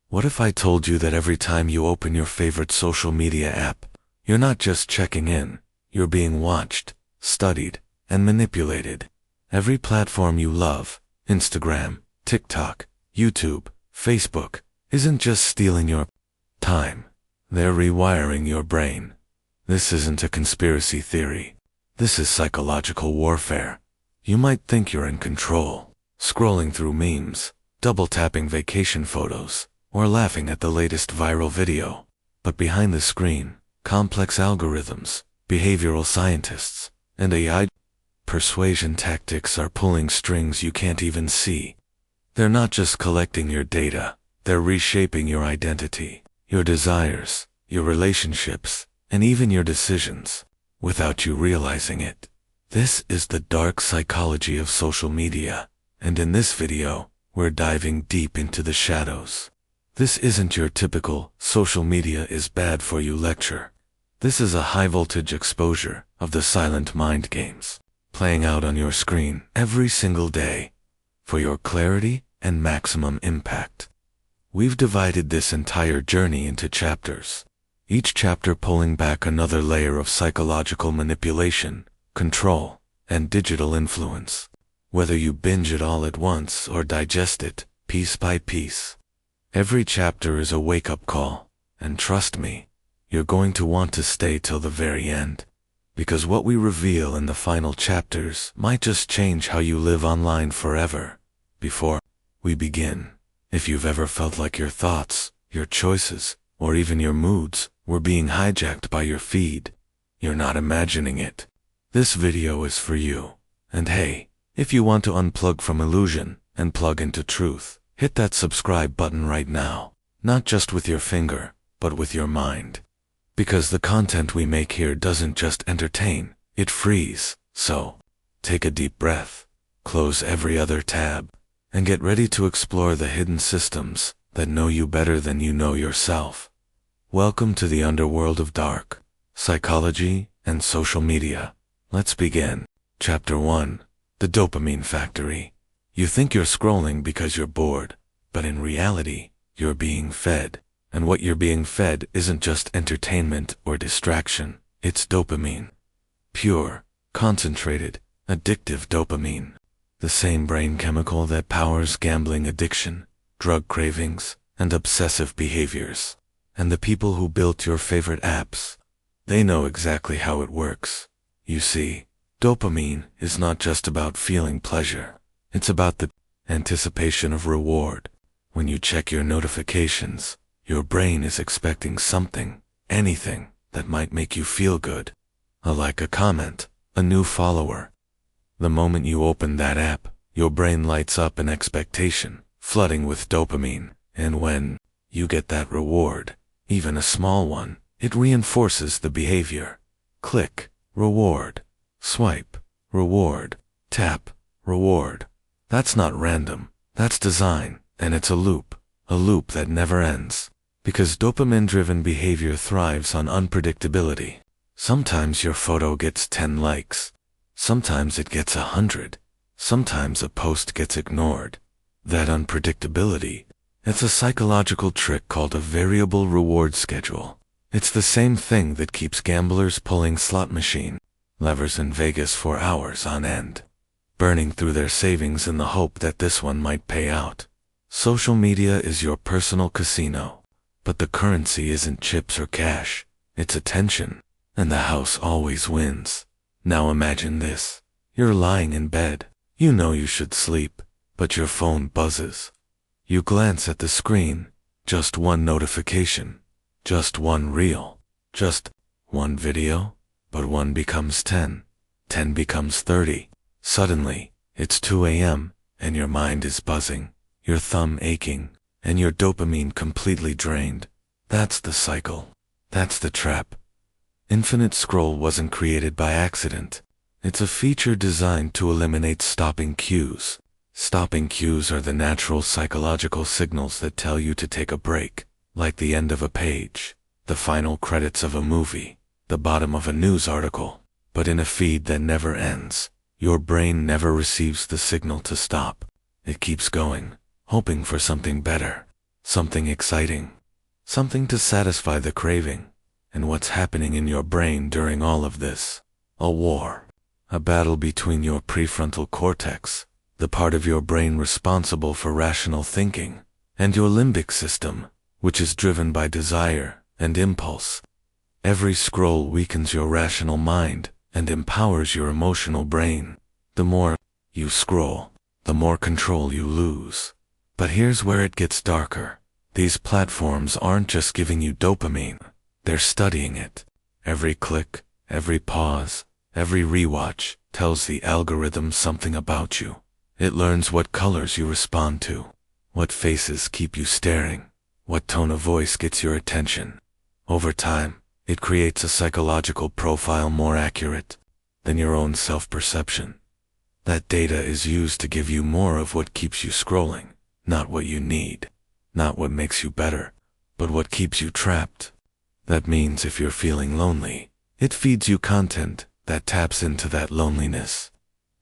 What if I told you that every time you open your favorite social media app, you're not just checking in, you're being watched, studied, and manipulated? Every platform you love, Instagram, TikTok, YouTube, Facebook, isn't just stealing your time. They're rewiring your brain. This isn't a conspiracy theory. This is psychological warfare. You might think you're in control, scrolling through memes, double-tapping vacation photos, or laughing at the latest viral video. But behind the screen, complex algorithms, behavioral scientists, and AI persuasion tactics are pulling strings you can't even see. They're not just collecting your data, they're reshaping your identity, your desires, your relationships, and even your decisions, without you realizing it. This is the dark psychology of social media, and in this video, we're diving deep into the shadows. This isn't your typical social media is bad for you lecture. This is a high-voltage exposure of the silent mind games, playing out on your screen every single day, for your clarity and maximum impact. We've divided this entire journey into chapters, each chapter pulling back another layer of psychological manipulation, control, and digital influence. Whether you binge it all at once or digest it, piece by piece. Every chapter is a wake-up call, and trust me, you're going to want to stay till the very end. Because what we reveal in the final chapters might just change how you live online forever. Before we begin, if you've ever felt like your thoughts, your choices, or even your moods were being hijacked by your feed, you're not imagining it. This video is for you. And hey, if you want to unplug from illusion and plug into truth, hit that subscribe button right now. Not just with your finger, but with your mind. Because the content we make here doesn't just entertain, it frees. So, take a deep breath, close every other tab, and get ready to explore the hidden systems that know you better than you know yourself. Welcome to the underworld of dark psychology and social media. Let's begin. Chapter 1. The Dopamine Factory. You think you're scrolling because you're bored, but in reality, you're being fed. And what you're being fed isn't just entertainment or distraction, it's dopamine. Pure, concentrated, addictive dopamine. The same brain chemical that powers gambling addiction, drug cravings, and obsessive behaviors. And the people who built your favorite apps, they know exactly how it works. You see, dopamine is not just about feeling pleasure. It's about the anticipation of reward. When you check your notifications, your brain is expecting something, anything, that might make you feel good. A like, a comment, a new follower. The moment you open that app, your brain lights up in expectation, flooding with dopamine, and when you get that reward, even a small one, it reinforces the behavior. Click, reward. Swipe, reward. Tap, reward. That's not random, that's design, and it's a loop that never ends. Because dopamine-driven behavior thrives on unpredictability. Sometimes your photo gets 10 likes. Sometimes it gets 100. Sometimes a post gets ignored. That unpredictability, it's a psychological trick called a variable reward schedule. It's the same thing that keeps gamblers pulling slot machine levers in Vegas for hours on end, burning through their savings in the hope that this one might pay out. Social media is your personal casino. But the currency isn't chips or cash, it's attention, and the house always wins. Now imagine this. You're lying in bed. You know you should sleep, but your phone buzzes. You glance at the screen, just one notification, just one reel, just one video, but one becomes 10, 10 becomes 30. Suddenly, it's 2 a.m., and your mind is buzzing, your thumb aching, and your dopamine completely drained. That's the cycle. That's the trap. Infinite scroll wasn't created by accident. It's a feature designed to eliminate stopping cues. Stopping cues are the natural psychological signals that tell you to take a break, like the end of a page, the final credits of a movie, the bottom of a news article. But in a feed that never ends, your brain never receives the signal to stop. It keeps going, hoping for something better. something exciting, something to satisfy the craving. And what's happening in your brain during all of this? A war. A battle between your prefrontal cortex, the part of your brain responsible for rational thinking, and your limbic system, which is driven by desire and impulse. Every scroll weakens your rational mind and empowers your emotional brain. The more you scroll, the more control you lose. But here's where it gets darker. These platforms aren't just giving you dopamine, they're studying it. Every click, every pause, every rewatch tells the algorithm something about you. It learns what colors you respond to, what faces keep you staring, what tone of voice gets your attention. Over time, it creates a psychological profile more accurate than your own self-perception. That data is used to give you more of what keeps you scrolling, not what you need, not what makes you better, but what keeps you trapped. That means if you're feeling lonely, it feeds you content that taps into that loneliness.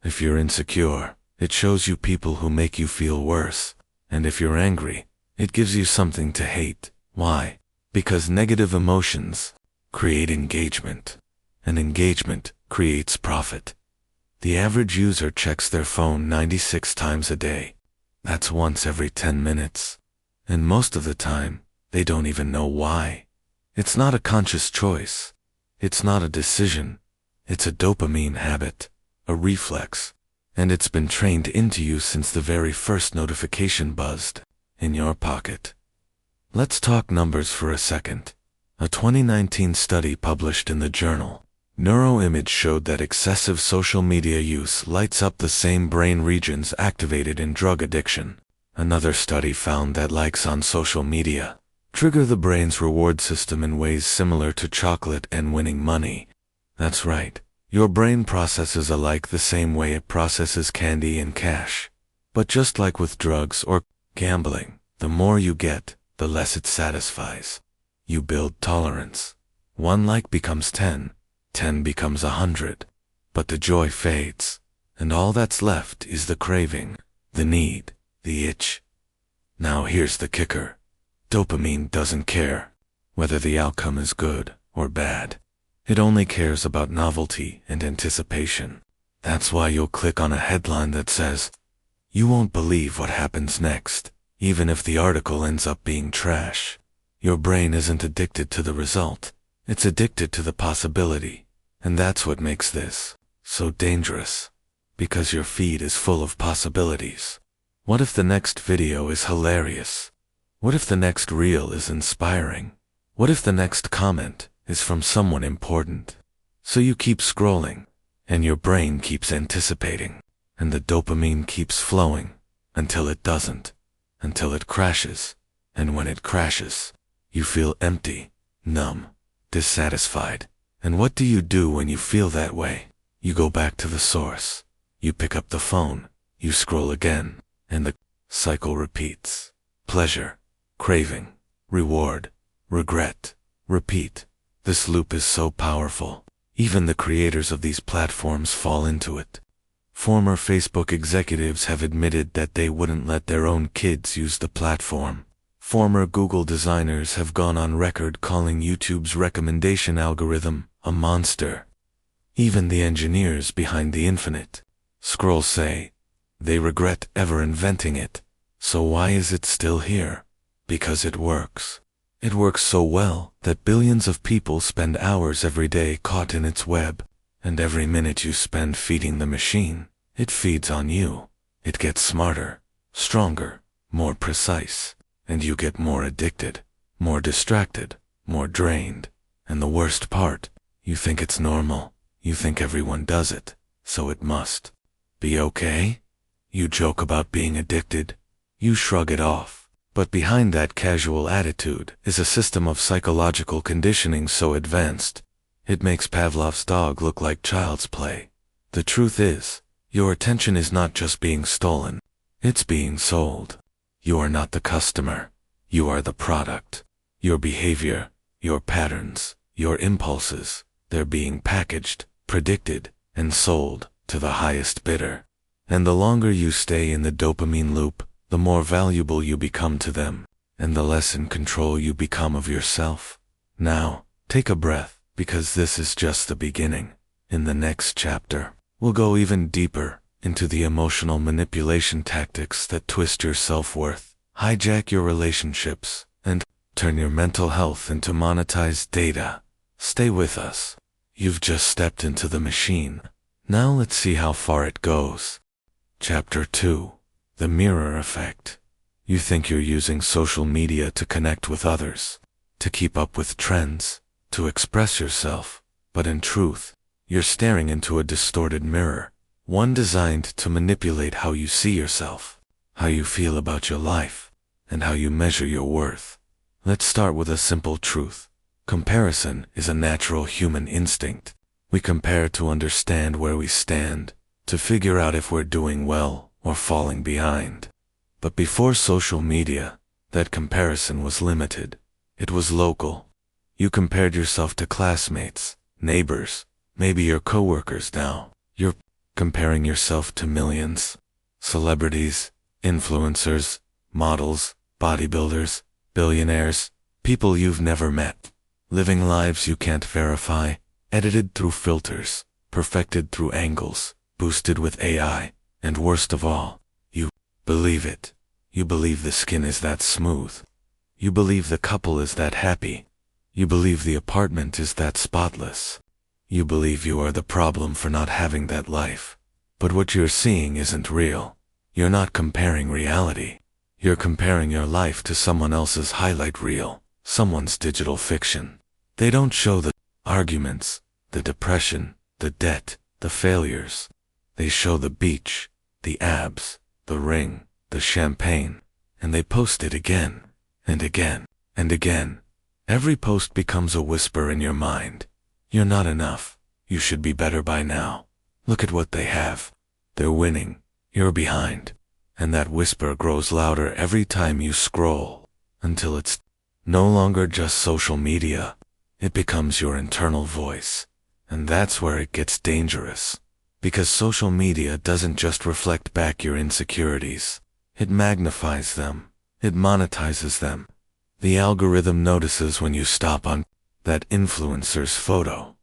If you're insecure, it shows you people who make you feel worse. And if you're angry, it gives you something to hate. Why? Because negative emotions create engagement, and engagement creates profit. The average user checks their phone 96 times a day. That's once every 10 minutes. And most of the time, they don't even know why. It's not a conscious choice. It's not a decision. It's a dopamine habit, a reflex. And it's been trained into you since the very first notification buzzed in your pocket. Let's talk numbers for a second. A 2019 study published in the journal Neuroimage showed that excessive social media use lights up the same brain regions activated in drug addiction. Another study found that likes on social media trigger the brain's reward system in ways similar to chocolate and winning money. That's right. Your brain processes a like the same way it processes candy and cash. But just like with drugs or gambling, the more you get, the less it satisfies. You build tolerance. 1 like becomes 10, 10 becomes 100. But the joy fades, and all that's left is the craving, the need, the itch. Now here's the kicker. Dopamine doesn't care whether the outcome is good or bad. It only cares about novelty and anticipation. That's why you'll click on a headline that says, "You won't believe what happens next," even if the article ends up being trash. Your brain isn't addicted to the result. It's addicted to the possibility. And that's what makes this so dangerous. Because your feed is full of possibilities. What if the next video is hilarious? What if the next reel is inspiring? What if the next comment is from someone important? So you keep scrolling, and your brain keeps anticipating, and the dopamine keeps flowing, until it doesn't, until it crashes, and when it crashes, you feel empty, numb, dissatisfied. And what do you do when you feel that way? You go back to the source. You pick up the phone, you scroll again, and the cycle repeats. Pleasure, craving, reward, regret, repeat. This loop is so powerful. Even the creators of these platforms fall into it. Former Facebook executives have admitted that they wouldn't let their own kids use the platform. Former Google designers have gone on record calling YouTube's recommendation algorithm a monster. Even the engineers behind the infinite scroll say they regret ever inventing it. So why is it still here? Because it works. It works so well that billions of people spend hours every day caught in its web, and every minute you spend feeding the machine, it feeds on you. It gets smarter, stronger, more precise, and you get more addicted, more distracted, more drained. And the worst part, you think it's normal. You think everyone does it, so it must be okay. You joke about being addicted. You shrug it off. But behind that casual attitude is a system of psychological conditioning so advanced, it makes Pavlov's dog look like child's play. The truth is, your attention is not just being stolen, it's being sold. You are not the customer, you are the product. Your behavior, your patterns, your impulses, they're being packaged, predicted, and sold to the highest bidder. And the longer you stay in the dopamine loop, the more valuable you become to them. and the less in control you become of yourself. Now, take a breath, because this is just the beginning. In the next chapter, we'll go even deeper into the emotional manipulation tactics that twist your self-worth, hijack your relationships, and turn your mental health into monetized data. Stay with us. You've just stepped into the machine. Now let's see how far it goes. Chapter 2. The Mirror Effect. You think you're using social media to connect with others, to keep up with trends, to express yourself, but in truth, you're staring into a distorted mirror, one designed to manipulate how you see yourself, how you feel about your life, and how you measure your worth. Let's start with a simple truth. Comparison is a natural human instinct. We compare to understand where we stand, to figure out if we're doing well or falling behind. But before social media, that comparison was limited. It was local. You compared yourself to classmates, neighbors, maybe your coworkers. Now, you're comparing yourself to millions. Celebrities, influencers, models, bodybuilders, billionaires, people you've never met, living lives you can't verify, edited through filters, perfected through angles, boosted with AI, and worst of all, you believe it. You believe the skin is that smooth. You believe the couple is that happy. You believe the apartment is that spotless. You believe you are the problem for not having that life. But what you're seeing isn't real. You're not comparing reality. You're comparing your life to someone else's highlight reel, someone's digital fiction. They don't show the arguments, the depression, the debt, the failures. They show the beach, the abs, the ring, the champagne, and they post it again, and again, and again. Every post becomes a whisper in your mind. You're not enough. You should be better by now. Look at what they have. They're winning. You're behind. And that whisper grows louder every time you scroll, until it's no longer just social media. It becomes your internal voice. And that's where it gets dangerous. Because social media doesn't just reflect back your insecurities. It magnifies them. It monetizes them. The algorithm notices when you stop on that influencer's photo.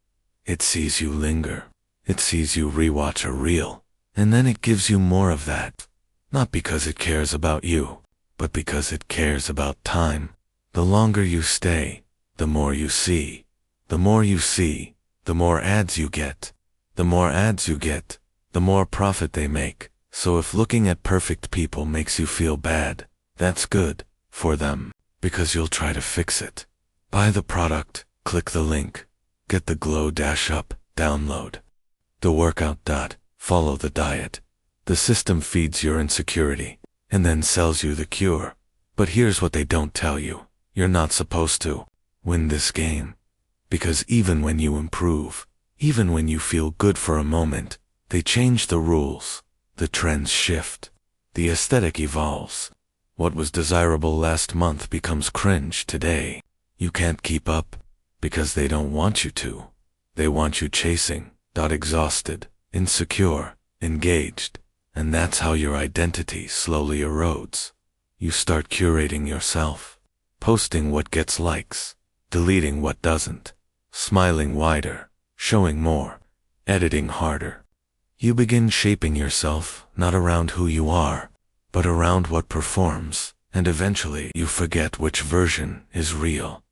It sees you linger. It sees you rewatch a reel. And then it gives you more of that. Not because it cares about you, but because it cares about time. The longer you stay, the more you see. The more you see, the more ads you get. The more ads you get, the more profit they make. So if looking at perfect people makes you feel bad, that's good for them, because you'll try to fix it. Buy the product, click the link, get the glow dash up, download the workout. Follow the diet. The system feeds your insecurity, and then sells you the cure. But here's what they don't tell you. You're not supposed to win this game. Because even when you improve, even when you feel good for a moment, they change the rules. The trends shift. The aesthetic evolves. What was desirable last month becomes cringe today. You can't keep up, because they don't want you to. They want you chasing, exhausted, insecure, engaged. And that's how your identity slowly erodes. You start curating yourself, posting what gets likes, deleting what doesn't, smiling wider, showing more, editing harder. You begin shaping yourself not around who you are, but around what performs, and eventually you forget which version is real.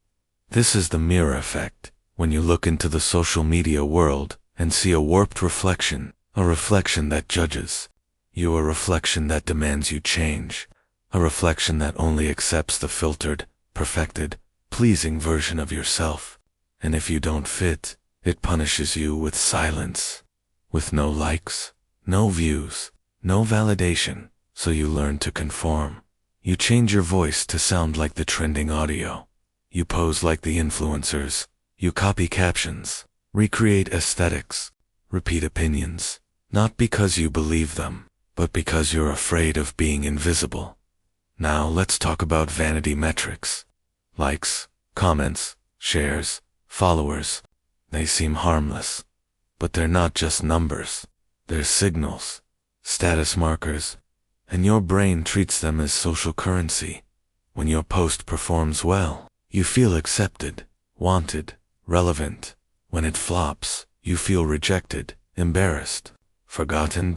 This is the mirror effect, when you look into the social media world and see a warped reflection, a reflection that judges you, a reflection that demands you change, a reflection that only accepts the filtered, perfected, pleasing version of yourself. And if you don't fit, it punishes you with silence. With no likes, no views, no validation, so you learn to conform. You change your voice to sound like the trending audio. You pose like the influencers. You copy captions, recreate aesthetics, repeat opinions, not because you believe them, but because you're afraid of being invisible. Now let's talk about vanity metrics. Likes, comments, shares, followers. They seem harmless. But they're not just numbers. They're signals, status markers, and your brain treats them as social currency. When your post performs well, you feel accepted, wanted, relevant. When it flops, you feel rejected, embarrassed, forgotten.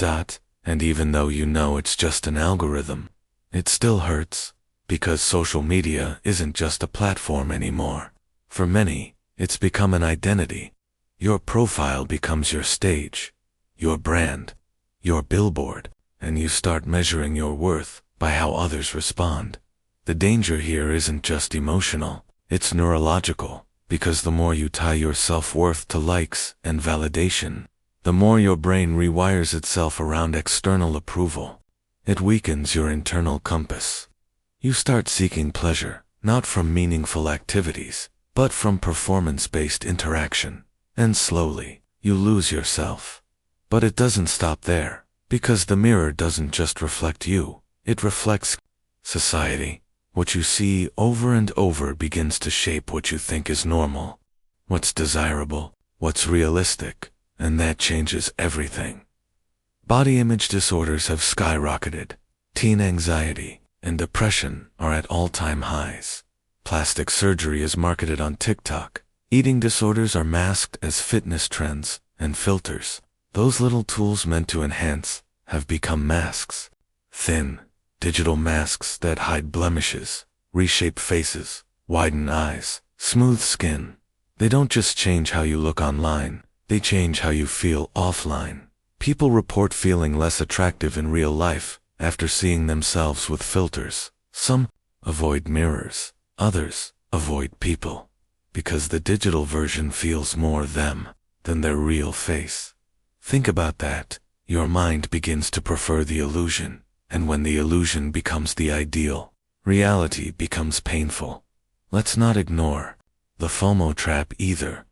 And even though you know it's just an algorithm, it still hurts, because social media isn't just a platform anymore. For many, it's become an identity. Your profile becomes your stage, your brand, your billboard, and you start measuring your worth by how others respond. The danger here isn't just emotional, it's neurological, because the more you tie your self-worth to likes and validation, the more your brain rewires itself around external approval. It weakens your internal compass. You start seeking pleasure, not from meaningful activities, but from performance-based interaction. And slowly, you lose yourself. But it doesn't stop there, because the mirror doesn't just reflect you, it reflects society. What you see over and over begins to shape what you think is normal, what's desirable, what's realistic, and that changes everything. Body image disorders have skyrocketed. Teen anxiety and depression are at all-time highs. Plastic surgery is marketed on TikTok. Eating disorders are masked as fitness trends and filters. Those little tools meant to enhance have become masks. Thin, digital masks that hide blemishes, reshape faces, widen eyes, smooth skin. They don't just change how you look online, they change how you feel offline. People report feeling less attractive in real life after seeing themselves with filters. Some avoid mirrors, others avoid people, because the digital version feels more them than their real face. Think about that. Your mind begins to prefer the illusion, and when the illusion becomes the ideal, reality becomes painful. Let's not ignore the FOMO trap either.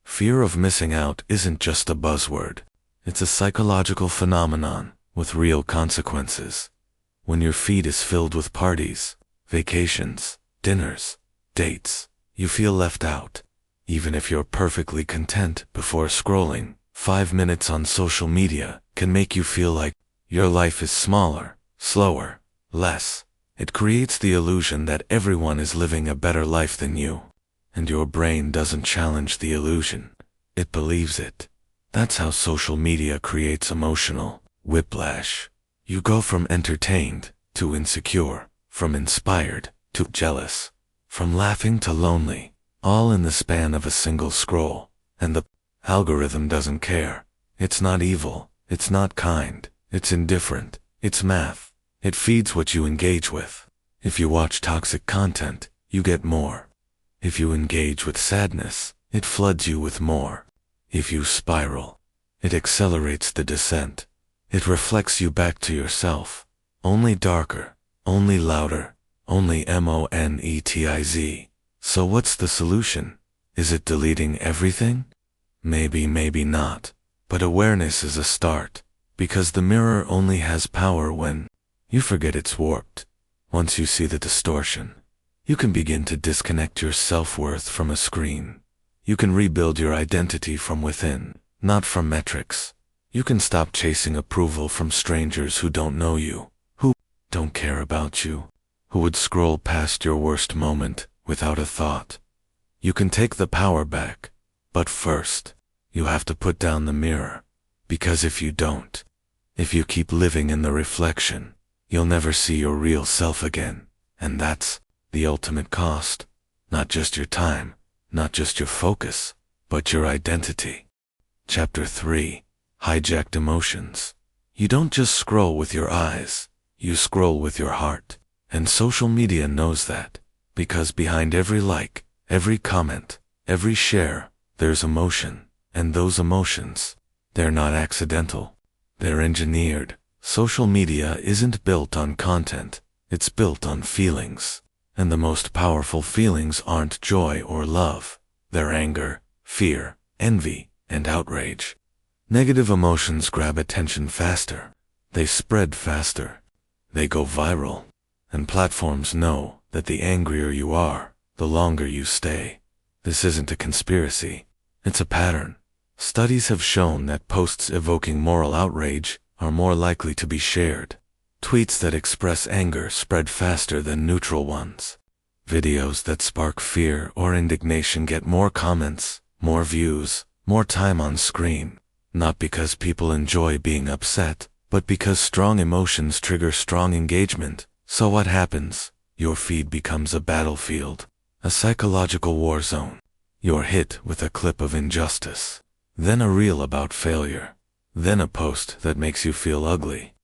Fear of missing out isn't just a buzzword. It's a psychological phenomenon with real consequences. When your feed is filled with parties, vacations, dinners, dates, you feel left out. Even if you're perfectly content before scrolling, 5 minutes on social media can make you feel like your life is smaller, slower, less. It creates the illusion that everyone is living a better life than you. And your brain doesn't challenge the illusion. It believes it. That's how social media creates emotional whiplash. You go from entertained to insecure, from inspired to jealous, from laughing to lonely, all in the span of a single scroll. And the algorithm doesn't care. It's not evil, it's not kind, it's indifferent, it's math. It feeds what you engage with. If you watch toxic content, you get more. If you engage with sadness, it floods you with more. If you spiral, it accelerates the descent. It reflects you back to yourself. Only darker, only louder, only monetize. So what's the solution? Is it deleting everything? Maybe, maybe not. But awareness is a start, because the mirror only has power when you forget it's warped. Once you see the distortion, you can begin to disconnect your self-worth from a screen. You can rebuild your identity from within, not from metrics. You can stop chasing approval from strangers who don't know you, who don't care about you, who would scroll past your worst moment without a thought. You can take the power back, but first, you have to put down the mirror. Because if you don't, if you keep living in the reflection, you'll never see your real self again. And that's the ultimate cost. Not just your time, not just your focus, but your identity. Chapter 3. Hijacked Emotions. You don't just scroll with your eyes, you scroll with your heart. And social media knows that, because behind every like, every comment, every share, there's emotion. And those emotions, they're not accidental. They're engineered. Social media isn't built on content, it's built on feelings. And the most powerful feelings aren't joy or love. They're anger, fear, envy, and outrage. Negative emotions grab attention faster. They spread faster. They go viral. And platforms know that the angrier you are, the longer you stay. This isn't a conspiracy. It's a pattern. Studies have shown that posts evoking moral outrage are more likely to be shared. Tweets that express anger spread faster than neutral ones. Videos that spark fear or indignation get more comments, more views, more time on screen. Not because people enjoy being upset, but because strong emotions trigger strong engagement. So what happens? Your feed becomes a battlefield, a psychological war zone. You're hit with a clip of injustice, then a reel about failure, then a post that makes you feel ugly,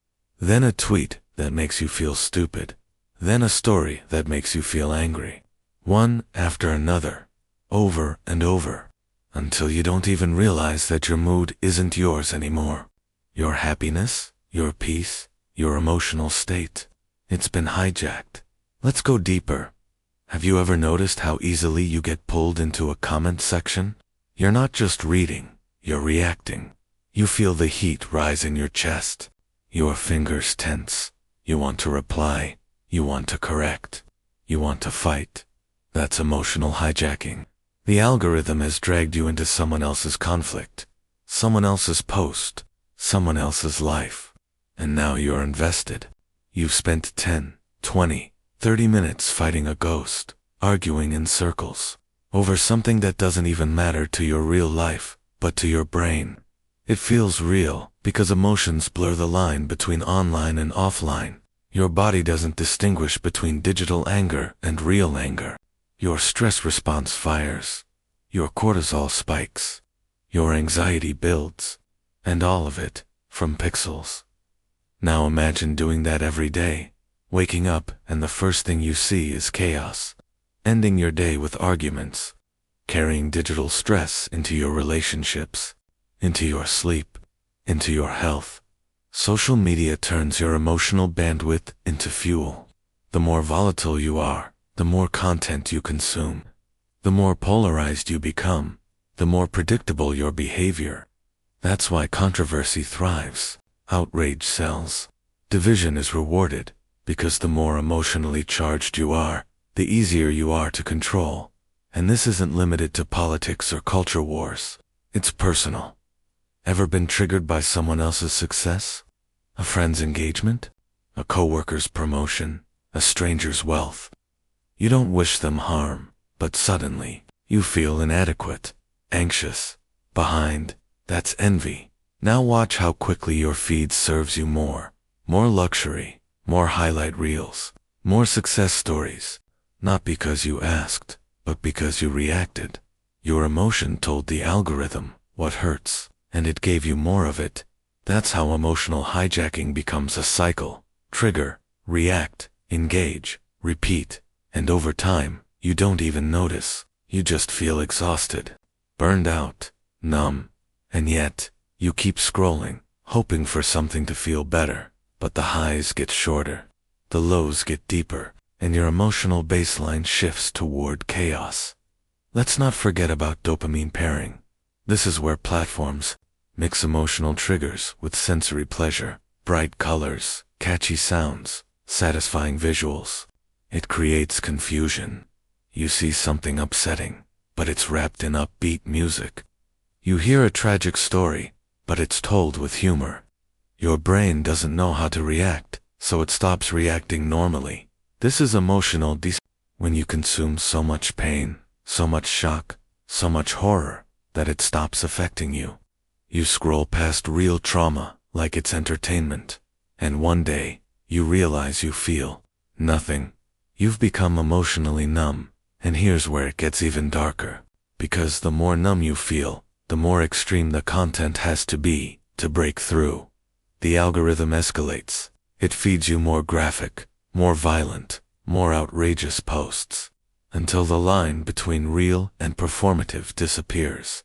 then a tweet that makes you feel stupid, then a story that makes you feel angry. One after another, over and over, until you don't even realize that your mood isn't yours anymore. Your happiness, your peace, your emotional state. It's been hijacked. Let's go deeper. Have you ever noticed how easily you get pulled into a comment section? You're not just reading, you're reacting. You feel the heat rise in your chest. Your fingers tense. You want to reply. You want to correct. You want to fight. That's emotional hijacking. The algorithm has dragged you into someone else's conflict, someone else's post, someone else's life. And now you're invested. You've spent 10, 20, 30 minutes fighting a ghost, arguing in circles, over something that doesn't even matter to your real life, but to your brain. It feels real, because emotions blur the line between online and offline. Your body doesn't distinguish between digital anger and real anger. Your stress response fires. Your cortisol spikes. Your anxiety builds. And all of it, from pixels. Now imagine doing that every day, waking up and the first thing you see is chaos, ending your day with arguments, carrying digital stress into your relationships, into your sleep, into your health. Social media turns your emotional bandwidth into fuel. The more volatile you are, the more content you consume. The more polarized you become, the more predictable your behavior. That's why controversy thrives. Outrage sells. Division is rewarded, because the more emotionally charged you are, the easier you are to control. And this isn't limited to politics or culture wars. It's personal. Ever been triggered by someone else's success? A friend's engagement? A coworker's promotion? A stranger's wealth? You don't wish them harm, but suddenly, you feel inadequate, anxious, behind. That's envy. Now watch how quickly your feed serves you more luxury, more highlight reels, more success stories. Not because you asked, but because you reacted. Your emotion told the algorithm what hurts, and it gave you more of it. That's how emotional hijacking becomes a cycle. Trigger, react, engage, repeat, and over time, you don't even notice. You just feel exhausted, burned out, numb, and yet, you keep scrolling, hoping for something to feel better, but the highs get shorter, the lows get deeper, and your emotional baseline shifts toward chaos. Let's not forget about dopamine pairing. This is where platforms mix emotional triggers with sensory pleasure, bright colors, catchy sounds, satisfying visuals. It creates confusion. You see something upsetting, but it's wrapped in upbeat music. You hear a tragic story, but it's told with humor. Your brain doesn't know how to react, so it stops reacting normally. This is emotional when you consume so much pain, so much shock, so much horror, that it stops affecting you. You scroll past real trauma like it's entertainment, and one day, you realize you feel nothing. You've become emotionally numb, and here's where it gets even darker. Because the more numb you feel, the more extreme the content has to be to break through. The algorithm escalates. It feeds you more graphic, more violent, more outrageous posts, until the line between real and performative disappears.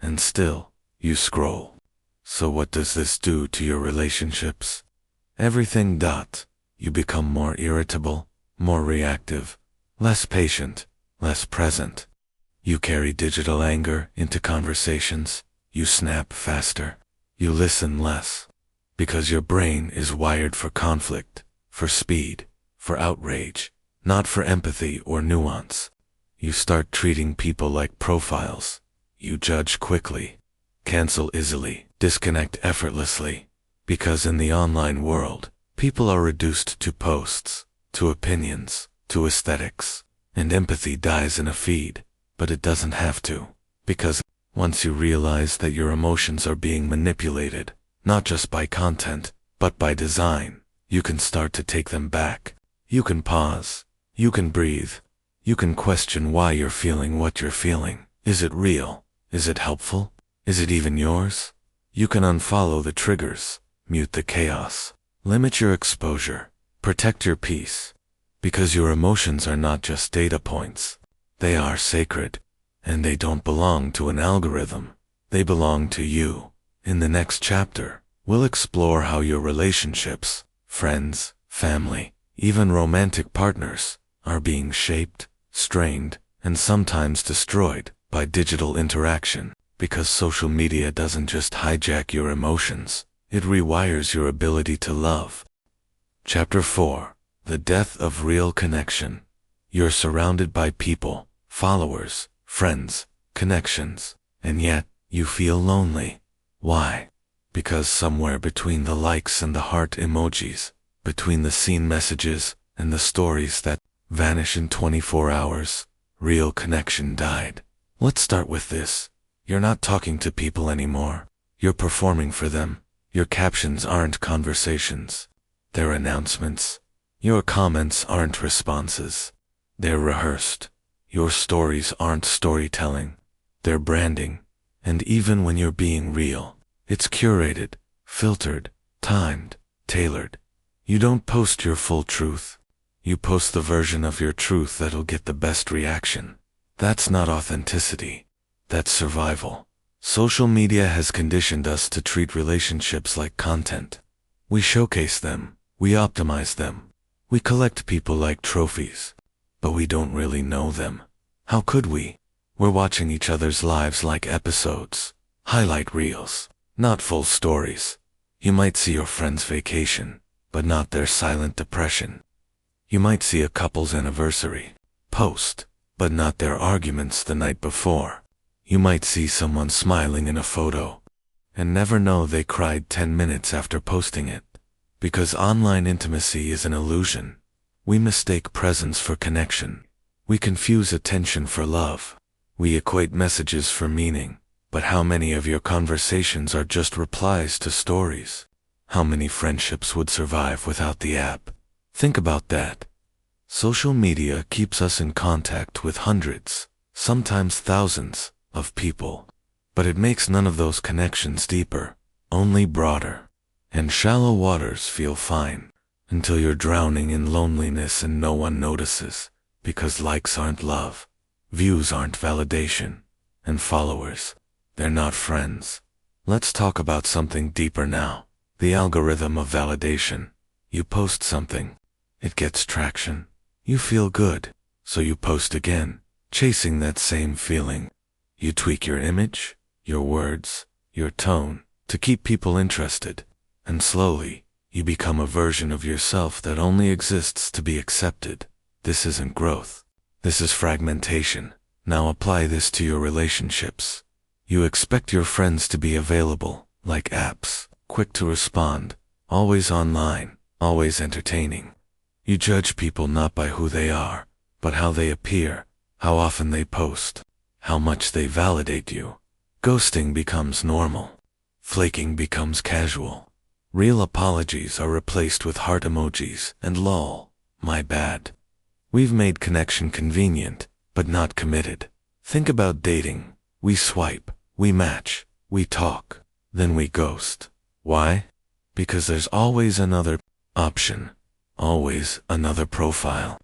And still, you scroll. So what does this do to your relationships? Everything. You become more irritable, more reactive, less patient, less present. You carry digital anger into conversations. You snap faster. You listen less. Because your brain is wired for conflict, for speed, for outrage, not for empathy or nuance. You start treating people like profiles. You judge quickly, cancel easily, disconnect effortlessly. Because in the online world, People are reduced to posts, to opinions, to aesthetics, and empathy dies in a feed, but it doesn't have to, because once you realize that your emotions are being manipulated, not just by content, but by design, you can start to take them back. You can pause. You can breathe. You can question why you're feeling what you're feeling. Is it real? Is it helpful? Is it even yours? You can unfollow the triggers, mute the chaos, limit your exposure, protect your peace, because your emotions are not just data points. They are sacred, and they don't belong to an algorithm. They belong to you. In the next chapter, we'll explore how your relationships, friends, family, even romantic partners, are being shaped, strained, and sometimes destroyed by digital interaction, because social media doesn't just hijack your emotions, it rewires your ability to love. Chapter 4. The Death of Real Connection. You're surrounded by people, followers, friends, connections, and yet, you feel lonely. Why? Because somewhere between the likes and the heart emojis, between the seen messages and the stories that vanish in 24 hours, real connection died. Let's start with this. You're not talking to people anymore. You're performing for them. Your captions aren't conversations. They're announcements. Your comments aren't responses. They're rehearsed. Your stories aren't storytelling. They're branding. And even when you're being real, it's curated, filtered, timed, tailored. You don't post your full truth. You post the version of your truth that'll get the best reaction. That's not authenticity. That's survival. Social media has conditioned us to treat relationships like content. We showcase them. We optimize them. We collect people like trophies. But we don't really know them. How could we? We're watching each other's lives like episodes. Highlight reels, not full stories. You might see your friend's vacation, but not their silent depression. You might see a couple's anniversary post, but not their arguments the night before. You might see someone smiling in a photo, and never know they cried 10 minutes after posting it. Because online intimacy is an illusion. We mistake presence for connection. We confuse attention for love. We equate messages for meaning. But how many of your conversations are just replies to stories? How many friendships would survive without the app? Think about that. Social media keeps us in contact with hundreds, sometimes thousands, of people. But it makes none of those connections deeper, only broader. And shallow waters feel fine, until you're drowning in loneliness and no one notices, because likes aren't love, views aren't validation, and followers, they're not friends. Let's talk about something deeper now. The algorithm of validation. You post something. It gets traction. You feel good, so you post again, chasing that same feeling. You tweak your image, your words, your tone, to keep people interested. And slowly, you become a version of yourself that only exists to be accepted. This isn't growth. This is fragmentation. Now apply this to your relationships. You expect your friends to be available, like apps, quick to respond, always online, always entertaining. You judge people not by who they are, but how they appear, how often they post, how much they validate you. Ghosting becomes normal. Flaking becomes casual. Real apologies are replaced with heart emojis and lol, my bad. We've made connection convenient, but not committed. Think about dating. We swipe, we match, we talk, then we ghost. Why? Because there's always another option, always another profile.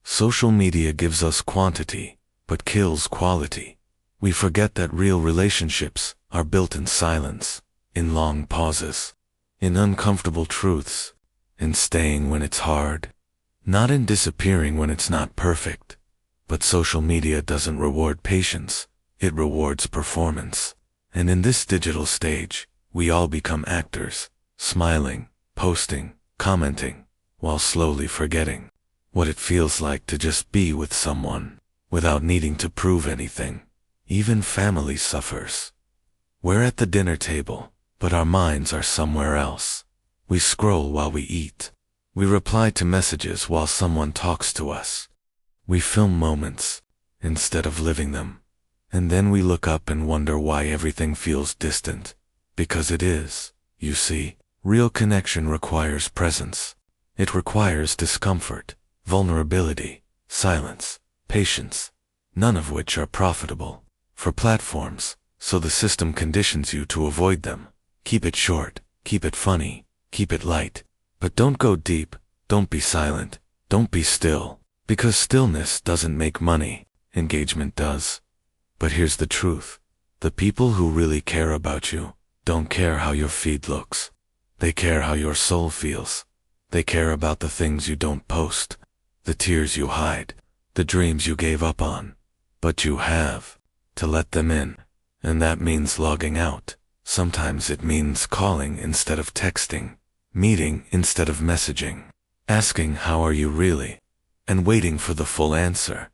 Social media gives us quantity, but kills quality. We forget that real relationships are built in silence, in long pauses, in uncomfortable truths, in staying when it's hard, not in disappearing when it's not perfect. But social media doesn't reward patience, it rewards performance. And in this digital stage, we all become actors, smiling, posting, commenting, while slowly forgetting what it feels like to just be with someone, without needing to prove anything. Even family suffers. We're at the dinner table, but our minds are somewhere else. We scroll while we eat, We reply to messages while someone talks to us. We film moments instead of living them. And then we look up and wonder why everything feels distant. Because it is, you see. Real connection requires presence. It requires discomfort, vulnerability, silence, patience, none of which are profitable for platforms, so the system conditions you to avoid them. Keep it short, keep it funny, keep it light, but don't go deep, don't be silent, don't be still, because stillness doesn't make money, engagement does. But here's the truth. The people who really care about you don't care how your feed looks. They care how your soul feels. They care about the things you don't post, the tears you hide, the dreams you gave up on. But you have to let them in, and that means logging out. Sometimes it means calling instead of texting, meeting instead of messaging, asking how are you really, and waiting for the full answer.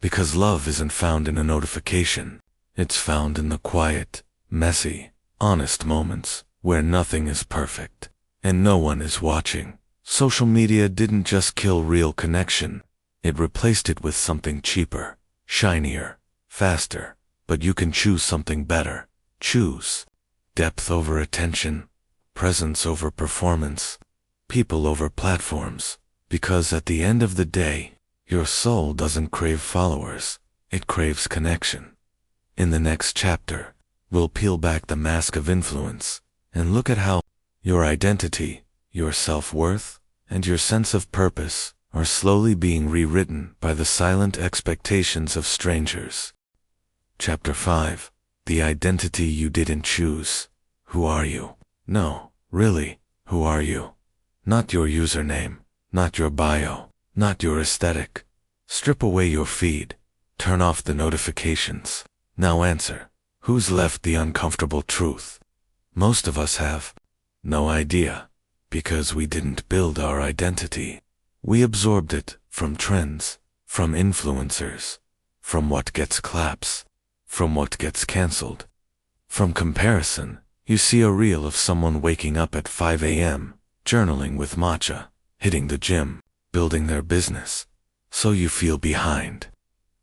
Because love isn't found in a notification. It's found in the quiet, messy, honest moments where nothing is perfect and no one is watching. Social media didn't just kill real connection. It replaced it with something cheaper, shinier, faster. But you can choose something better. Choose depth over attention, presence over performance, people over platforms. Because at the end of the day, your soul doesn't crave followers, it craves connection. In the next chapter, we'll peel back the mask of influence and look at how your identity, your self-worth, and your sense of purpose are slowly being rewritten by the silent expectations of strangers. Chapter 5. The identity you didn't choose. Who are you? No, really, who are you? Not your username, not your bio, not your aesthetic. Strip away your feed. Turn off the notifications. Now answer. Who's left the uncomfortable truth? Most of us have no idea, because we didn't build our identity. We absorbed it from trends, from influencers, from what gets claps, from what gets cancelled, from comparison. You see a reel of someone waking up at 5 a.m., journaling with matcha, hitting the gym, building their business. So you feel behind.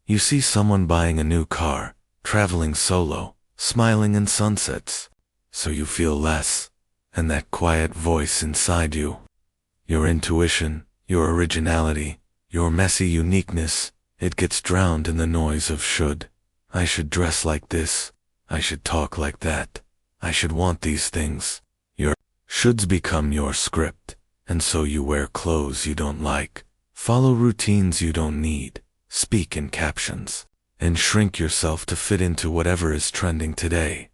You see someone buying a new car, traveling solo, smiling in sunsets. So you feel less. And that quiet voice inside you, your intuition, your originality, your messy uniqueness, it gets drowned in the noise of should. I should dress like this. I should talk like that. I should want these things. Your shoulds become your script, and so you wear clothes you don't like, follow routines you don't need, speak in captions, and shrink yourself to fit into whatever is trending today.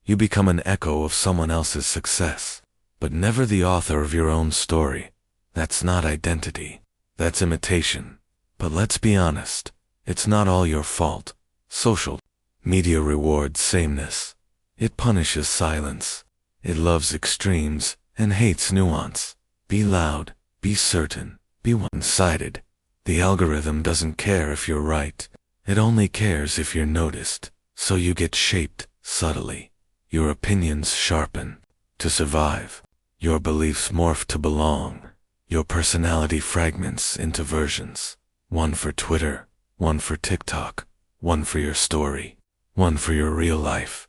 You become an echo of someone else's success, but never the author of your own story. That's not identity. That's imitation. But let's be honest, it's not all your fault. Social media rewards sameness. It punishes silence. It loves extremes and hates nuance. Be loud, be certain, be one-sided. The algorithm doesn't care if you're right. It only cares if you're noticed. So you get shaped subtly. Your opinions sharpen to survive. Your beliefs morph to belong. Your personality fragments into versions. One for Twitter, one for TikTok, one for your story, one for your real life.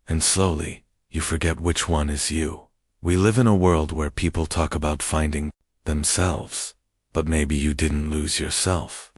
And slowly, you forget which one is you. We live in a world where people talk about finding themselves. But maybe you didn't lose yourself.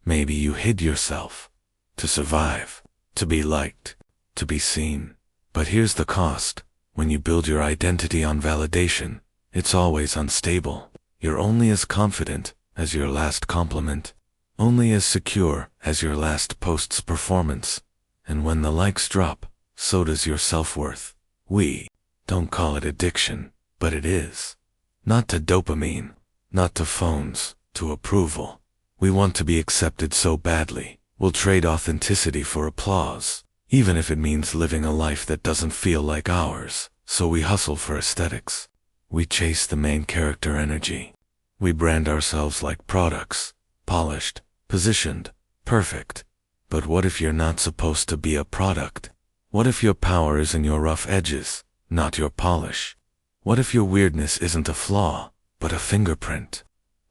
Maybe you hid yourself. To survive, to be liked, to be seen. But here's the cost. When you build your identity on validation, it's always unstable. You're only as confident as your last compliment, only as secure as your last post's performance. And when the likes drop, so does your self-worth. We don't call it addiction, but it is. Not to dopamine, not to phones, to approval. We want to be accepted so badly, we'll trade authenticity for applause. Even if it means living a life that doesn't feel like ours. So we hustle for aesthetics. We chase the main character energy. We brand ourselves like products, polished, positioned, perfect. But what if you're not supposed to be a product? What if your power is in your rough edges, not your polish? What if your weirdness isn't a flaw, but a fingerprint?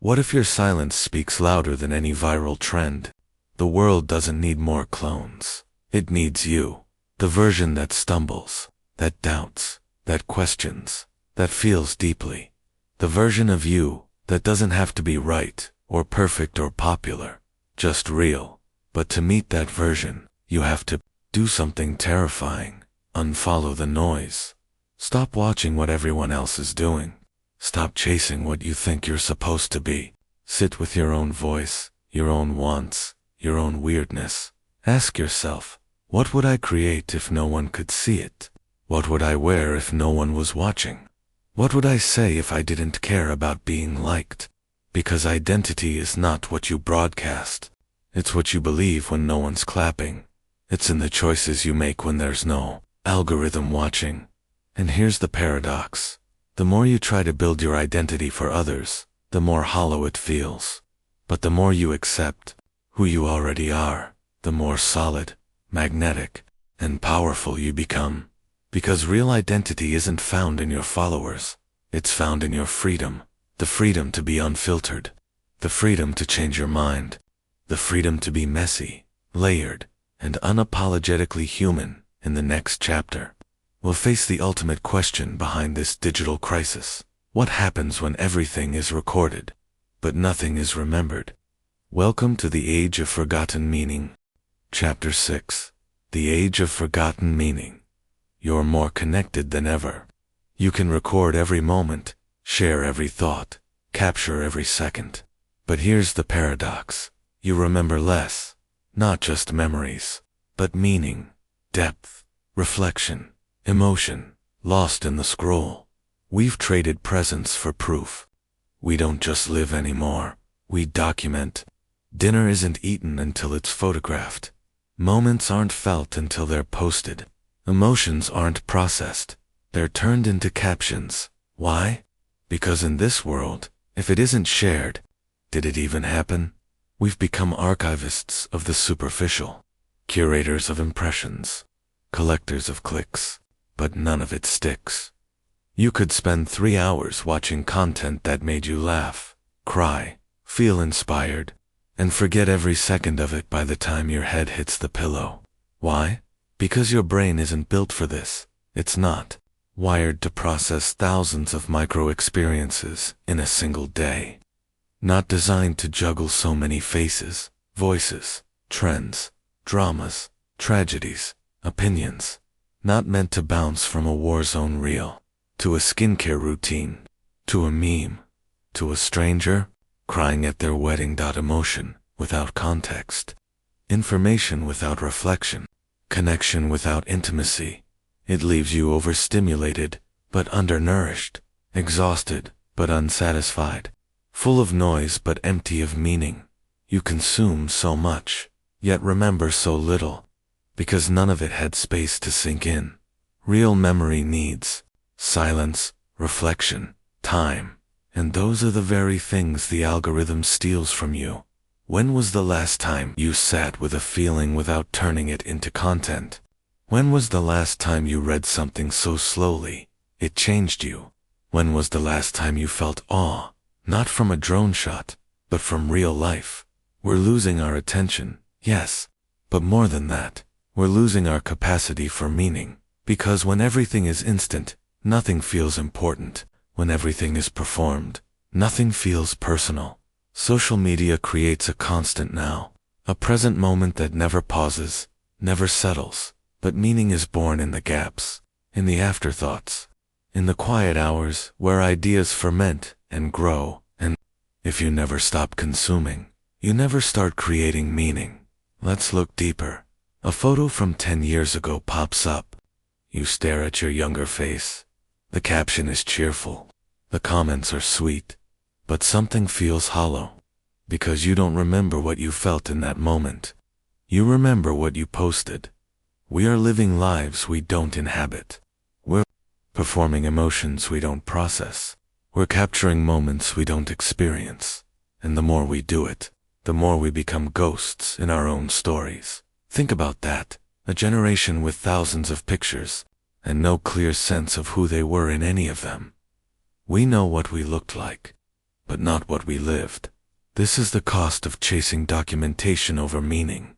What if your silence speaks louder than any viral trend? The world doesn't need more clones. It needs you. The version that stumbles, that doubts, that questions, that feels deeply. The version of you that doesn't have to be right or perfect or popular, just real. But to meet that version, you have to do something terrifying. Unfollow the noise. Stop watching what everyone else is doing. Stop chasing what you think you're supposed to be. Sit with your own voice, your own wants, your own weirdness. Ask yourself, what would I create if no one could see it? What would I wear if no one was watching? What would I say if I didn't care about being liked? Because identity is not what you broadcast. It's what you believe when no one's clapping. It's in the choices you make when there's no algorithm watching. And here's the paradox. The more you try to build your identity for others, the more hollow it feels. But the more you accept who you already are, the more solid, magnetic, and powerful you become. Because real identity isn't found in your followers. It's found in your freedom. The freedom to be unfiltered. The freedom to change your mind. The freedom to be messy, layered, and unapologetically human. In the next chapter, we'll face the ultimate question behind this digital crisis. What happens when everything is recorded, but nothing is remembered? Welcome to the Age of Forgotten Meaning. Chapter 6. The Age of Forgotten Meaning. You're more connected than ever. You can record every moment, share every thought, capture every second. But here's the paradox. You remember less. Not just memories, but meaning, depth, reflection, emotion, lost in the scroll. We've traded presence for proof. We don't just live anymore. We document. Dinner isn't eaten until it's photographed. Moments aren't felt until they're posted. Emotions aren't processed. They're turned into captions. Why? Because in this world, if it isn't shared, did it even happen? We've become archivists of the superficial, curators of impressions, collectors of clicks, but none of it sticks. You could spend 3 hours watching content that made you laugh, cry, feel inspired, and forget every second of it by the time your head hits the pillow. Why? Because your brain isn't built for this. It's not wired to process thousands of micro-experiences in a single day. Not designed to juggle so many faces, voices, trends, dramas, tragedies, opinions. Not meant to bounce from a war zone reel to a skincare routine, to a meme, to a stranger crying at their wedding. Emotion without context, information without reflection, connection without intimacy. It leaves you overstimulated, but undernourished, exhausted, but unsatisfied, full of noise but empty of meaning. You consume so much, yet remember so little, because none of it had space to sink in. Real memory needs silence, reflection, time, and those are the very things the algorithm steals from you. When was the last time you sat with a feeling without turning it into content? When was the last time you read something so slowly it changed you? When was the last time you felt awe, not from a drone shot, but from real life? We're losing our attention, yes, but more than that, we're losing our capacity for meaning. Because when everything is instant, nothing feels important. When everything is performed, nothing feels personal. Social media creates a constant now, a present moment that never pauses, never settles, but meaning is born in the gaps, in the afterthoughts, in the quiet hours where ideas ferment and grow. And if you never stop consuming, you never start creating meaning. Let's look deeper. A photo from 10 years ago pops up. You stare at your younger face. The caption is cheerful. The comments are sweet. But something feels hollow. Because you don't remember what you felt in that moment. You remember what you posted. We are living lives we don't inhabit. We're performing emotions we don't process. We're capturing moments we don't experience. And the more we do it, the more we become ghosts in our own stories. Think about that. A generation with thousands of pictures, and no clear sense of who they were in any of them. We know what we looked like, but not what we lived. This is the cost of chasing documentation over meaning.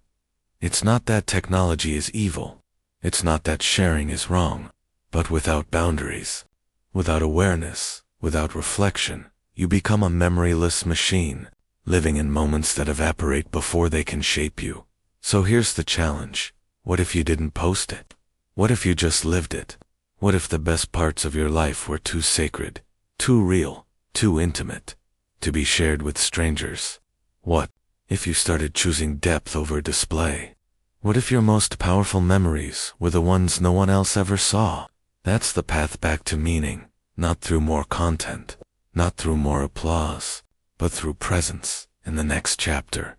It's not that technology is evil. It's not that sharing is wrong. But without boundaries, without awareness, without reflection, you become a memoryless machine, living in moments that evaporate before they can shape you. So here's the challenge. What if you didn't post it? What if you just lived it? What if the best parts of your life were too sacred, too real, too intimate, to be shared with strangers? What if you started choosing depth over display? What if your most powerful memories were the ones no one else ever saw? That's the path back to meaning, not through more content, not through more applause, but through presence. In the next chapter,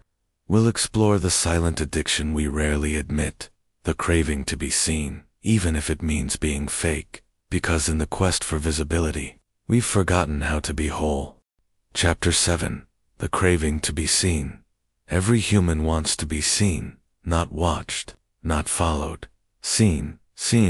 we'll explore the silent addiction we rarely admit, the craving to be seen, even if it means being fake, because in the quest for visibility, we've forgotten how to be whole. Chapter 7, the craving to be seen. Every human wants to be seen, not watched, not followed. Seen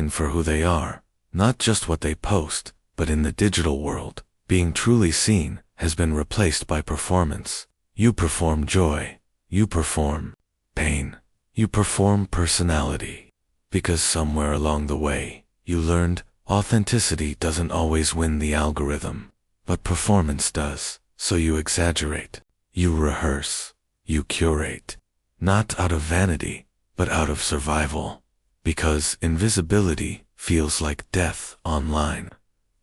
for who they are. Not just what they post, but in the digital world, being truly seen has been replaced by performance. You perform joy. You perform pain. You perform personality. Because somewhere along the way, you learned authenticity doesn't always win the algorithm, but performance does. So you exaggerate. You rehearse. You curate. Not out of vanity, but out of survival. Because invisibility feels like death online,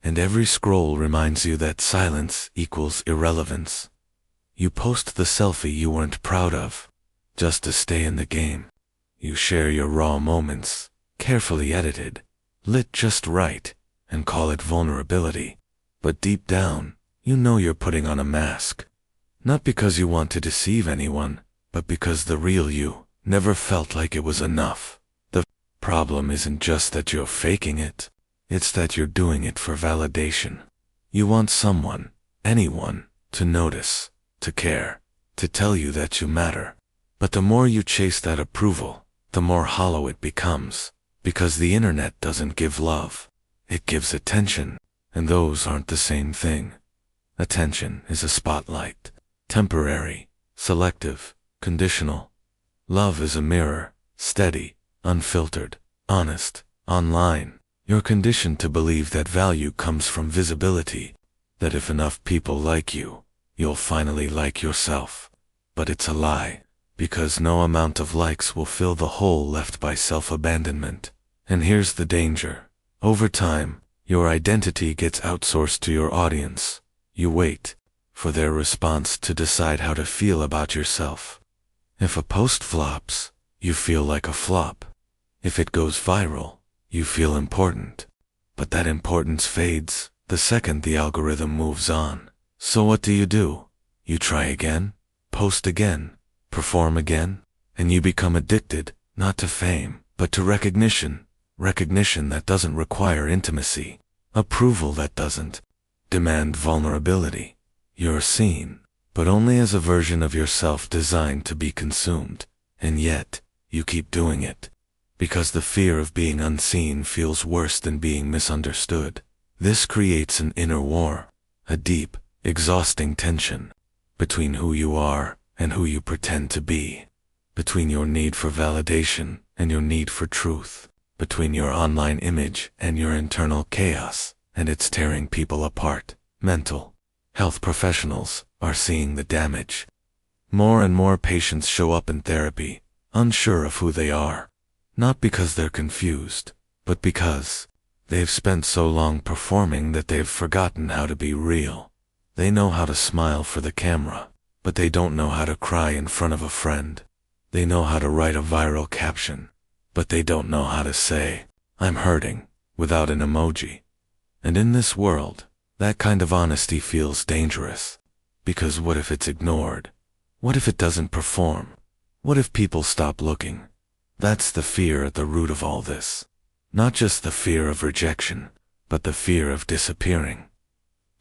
and every scroll reminds you that silence equals irrelevance. You post the selfie you weren't proud of, just to stay in the game. You share your raw moments, carefully edited, lit just right, and call it vulnerability. But deep down, you know you're putting on a mask. Not because you want to deceive anyone, but because the real you never felt like it was enough. Problem isn't just that you're faking it, it's that you're doing it for validation. You want someone, anyone, to notice, to care, to tell you that you matter. But the more you chase that approval, the more hollow it becomes, because the internet doesn't give love. It gives attention, and those aren't the same thing. Attention is a spotlight, temporary, selective, conditional. Love is a mirror, steady, unfiltered, honest. Online, you're conditioned to believe that value comes from visibility, that if enough people like you, you'll finally like yourself. But it's a lie, because no amount of likes will fill the hole left by self-abandonment. And here's the danger. Over time, your identity gets outsourced to your audience. You wait for their response to decide how to feel about yourself. If a post flops, you feel like a flop. If it goes viral, you feel important. But that importance fades the second the algorithm moves on. So what do? You try again, post again, perform again, and you become addicted, not to fame, but to recognition. Recognition that doesn't require intimacy. Approval that doesn't demand vulnerability. You're seen, but only as a version of yourself designed to be consumed. And yet, you keep doing it. Because the fear of being unseen feels worse than being misunderstood. This creates an inner war, a deep, exhausting tension between who you are and who you pretend to be, between your need for validation and your need for truth, between your online image and your internal chaos, and it's tearing people apart. Mental health professionals are seeing the damage. More and more patients show up in therapy, unsure of who they are. Not because they're confused, but because they've spent so long performing that they've forgotten how to be real. They know how to smile for the camera, but they don't know how to cry in front of a friend. They know how to write a viral caption, but they don't know how to say, "I'm hurting," without an emoji. And in this world, that kind of honesty feels dangerous. Because what if it's ignored? What if it doesn't perform? What if people stop looking? That's the fear at the root of all this. Not just the fear of rejection, but the fear of disappearing.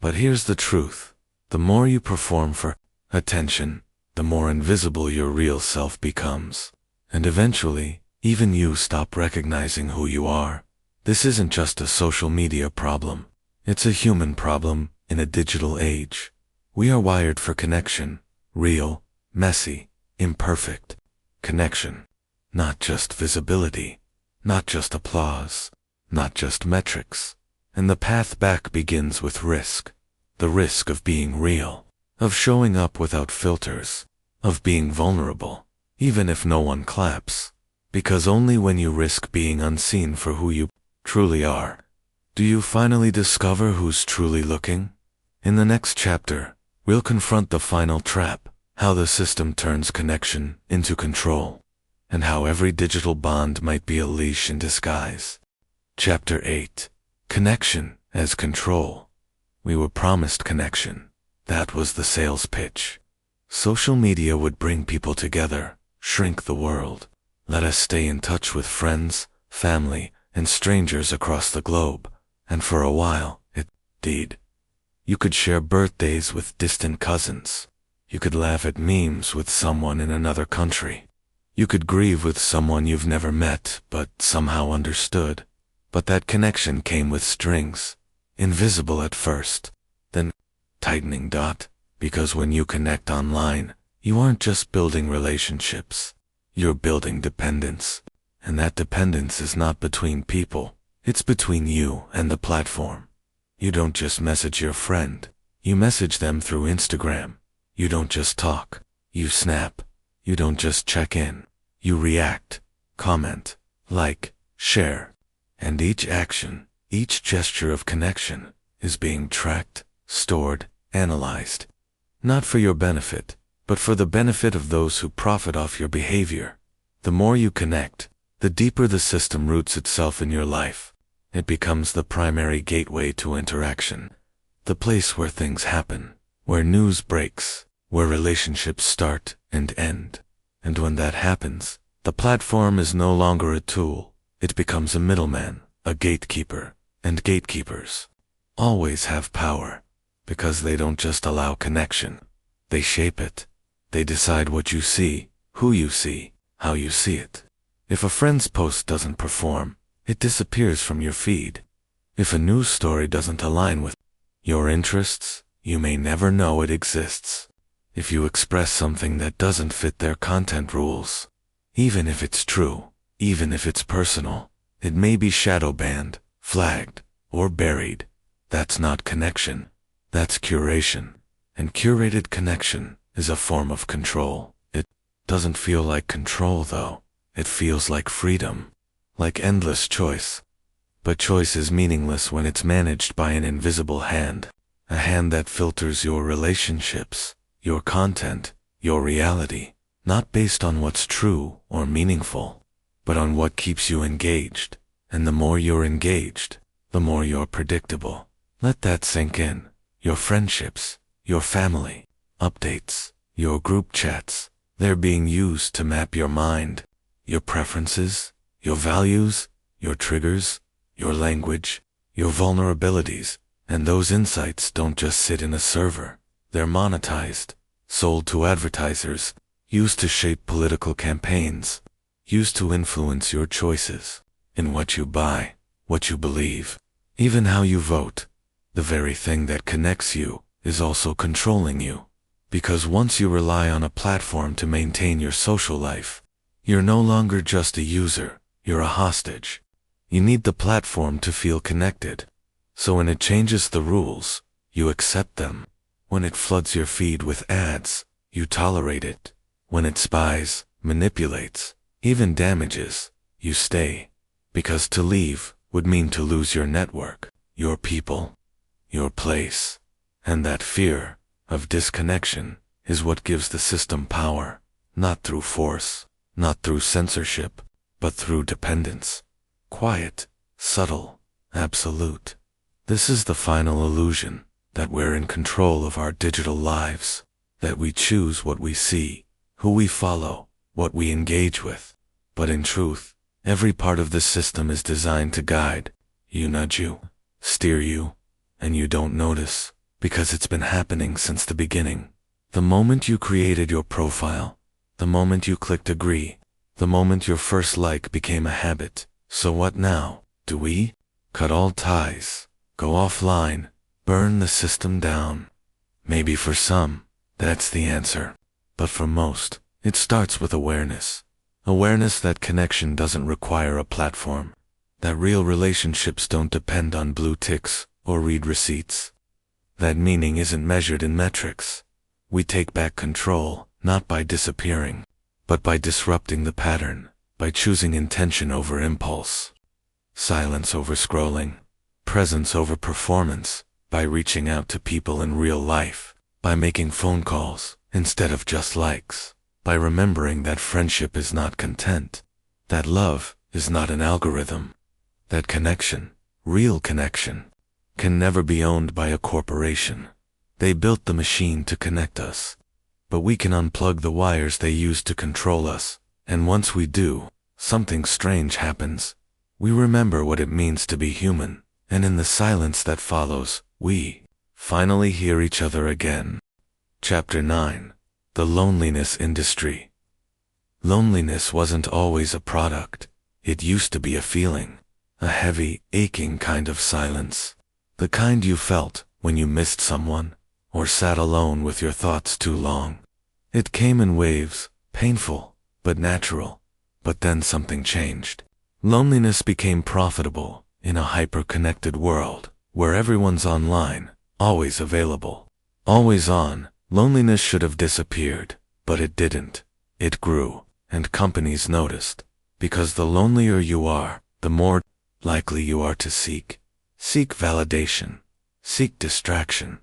But here's the truth. The more you perform for attention, the more invisible your real self becomes. And eventually, even you stop recognizing who you are. This isn't just a social media problem. It's a human problem in a digital age. We are wired for connection, real, messy, imperfect connection. Not just visibility, not just applause, not just metrics. And the path back begins with risk. The risk of being real, of showing up without filters, of being vulnerable, even if no one claps. Because only when you risk being unseen for who you truly are, do you finally discover who's truly looking. In the next chapter, we'll confront the final trap, how the system turns connection into control, and how every digital bond might be a leash in disguise. Chapter 8. Connection as control. We were promised connection. That was the sales pitch. Social media would bring people together, shrink the world. Let us stay in touch with friends, family, and strangers across the globe. And for a while, it did. You could share birthdays with distant cousins. You could laugh at memes with someone in another country. You could grieve with someone you've never met but somehow understood. But that connection came with strings, invisible at first, then tightening. Because when you connect online, you aren't just building relationships. You're building dependence. And that dependence is not between people, it's between you and the platform. You don't just message your friend, you message them through Instagram. You don't just talk, you snap. You don't just check in, you react, comment, like, share. And each action, each gesture of connection, is being tracked, stored, analyzed. Not for your benefit, but for the benefit of those who profit off your behavior. The more you connect, the deeper the system roots itself in your life. It becomes the primary gateway to interaction, the place where things happen, where news breaks, where relationships start and end. And when that happens, the platform is no longer a tool. It becomes a middleman, a gatekeeper, and gatekeepers always have power, because they don't just allow connection, they shape it. They decide what you see, who you see, how you see it. If a friend's post doesn't perform, it disappears from your feed. If a news story doesn't align with your interests, you may never know it exists. If you express something that doesn't fit their content rules, even if it's true, even if it's personal, it may be shadow banned, flagged, or buried. That's not connection. That's curation. And curated connection is a form of control. It doesn't feel like control though. It feels like freedom, like endless choice. But choice is meaningless when it's managed by an invisible hand, a hand that filters your relationships, your content, your reality, not based on what's true or meaningful, but on what keeps you engaged. And the more you're engaged, the more you're predictable. Let that sink in. Your friendships, your family, updates, your group chats, they're being used to map your mind, your preferences, your values, your triggers, your language, your vulnerabilities. And those insights don't just sit in a server. They're monetized, sold to advertisers, used to shape political campaigns, used to influence your choices, in what you buy, what you believe, even how you vote. The very thing that connects you is also controlling you. Because once you rely on a platform to maintain your social life, you're no longer just a user, you're a hostage. You need the platform to feel connected. So when it changes the rules, you accept them. When it floods your feed with ads, you tolerate it. When it spies, manipulates, even damages, you stay. Because to leave would mean to lose your network, your people, your place. And that fear of disconnection is what gives the system power, not through force, not through censorship, but through dependence. Quiet, subtle, absolute. This is the final illusion, that we're in control of our digital lives, that we choose what we see, who we follow, what we engage with. But in truth, every part of the system is designed to guide you, nudge you, steer you, and you don't notice, because it's been happening since the beginning. The moment you created your profile, the moment you clicked agree, the moment your first like became a habit. So what now? Do we cut all ties, go offline, burn the system down? Maybe for some, that's the answer. But for most, it starts with awareness. Awareness that connection doesn't require a platform. That real relationships don't depend on blue ticks or read receipts. That meaning isn't measured in metrics. We take back control, not by disappearing, but by disrupting the pattern, by choosing intention over impulse, silence over scrolling, presence over performance, by reaching out to people in real life, by making phone calls instead of just likes, by remembering that friendship is not content, that love is not an algorithm, that connection, real connection, can never be owned by a corporation. They built the machine to connect us, but we can unplug the wires they use to control us, and once we do, something strange happens. We remember what it means to be human, and in the silence that follows, we finally hear each other again. Chapter 9. The Loneliness Industry. Loneliness wasn't always a product. It used to be a feeling, a heavy, aching kind of silence. The kind you felt when you missed someone, or sat alone with your thoughts too long. It came in waves, painful, but natural. But then something changed. Loneliness became profitable in a hyper-connected world, where everyone's online, always available, always on. Loneliness should have disappeared, but it didn't. It grew, and companies noticed, because the lonelier you are, the more likely you are to seek validation, seek distraction,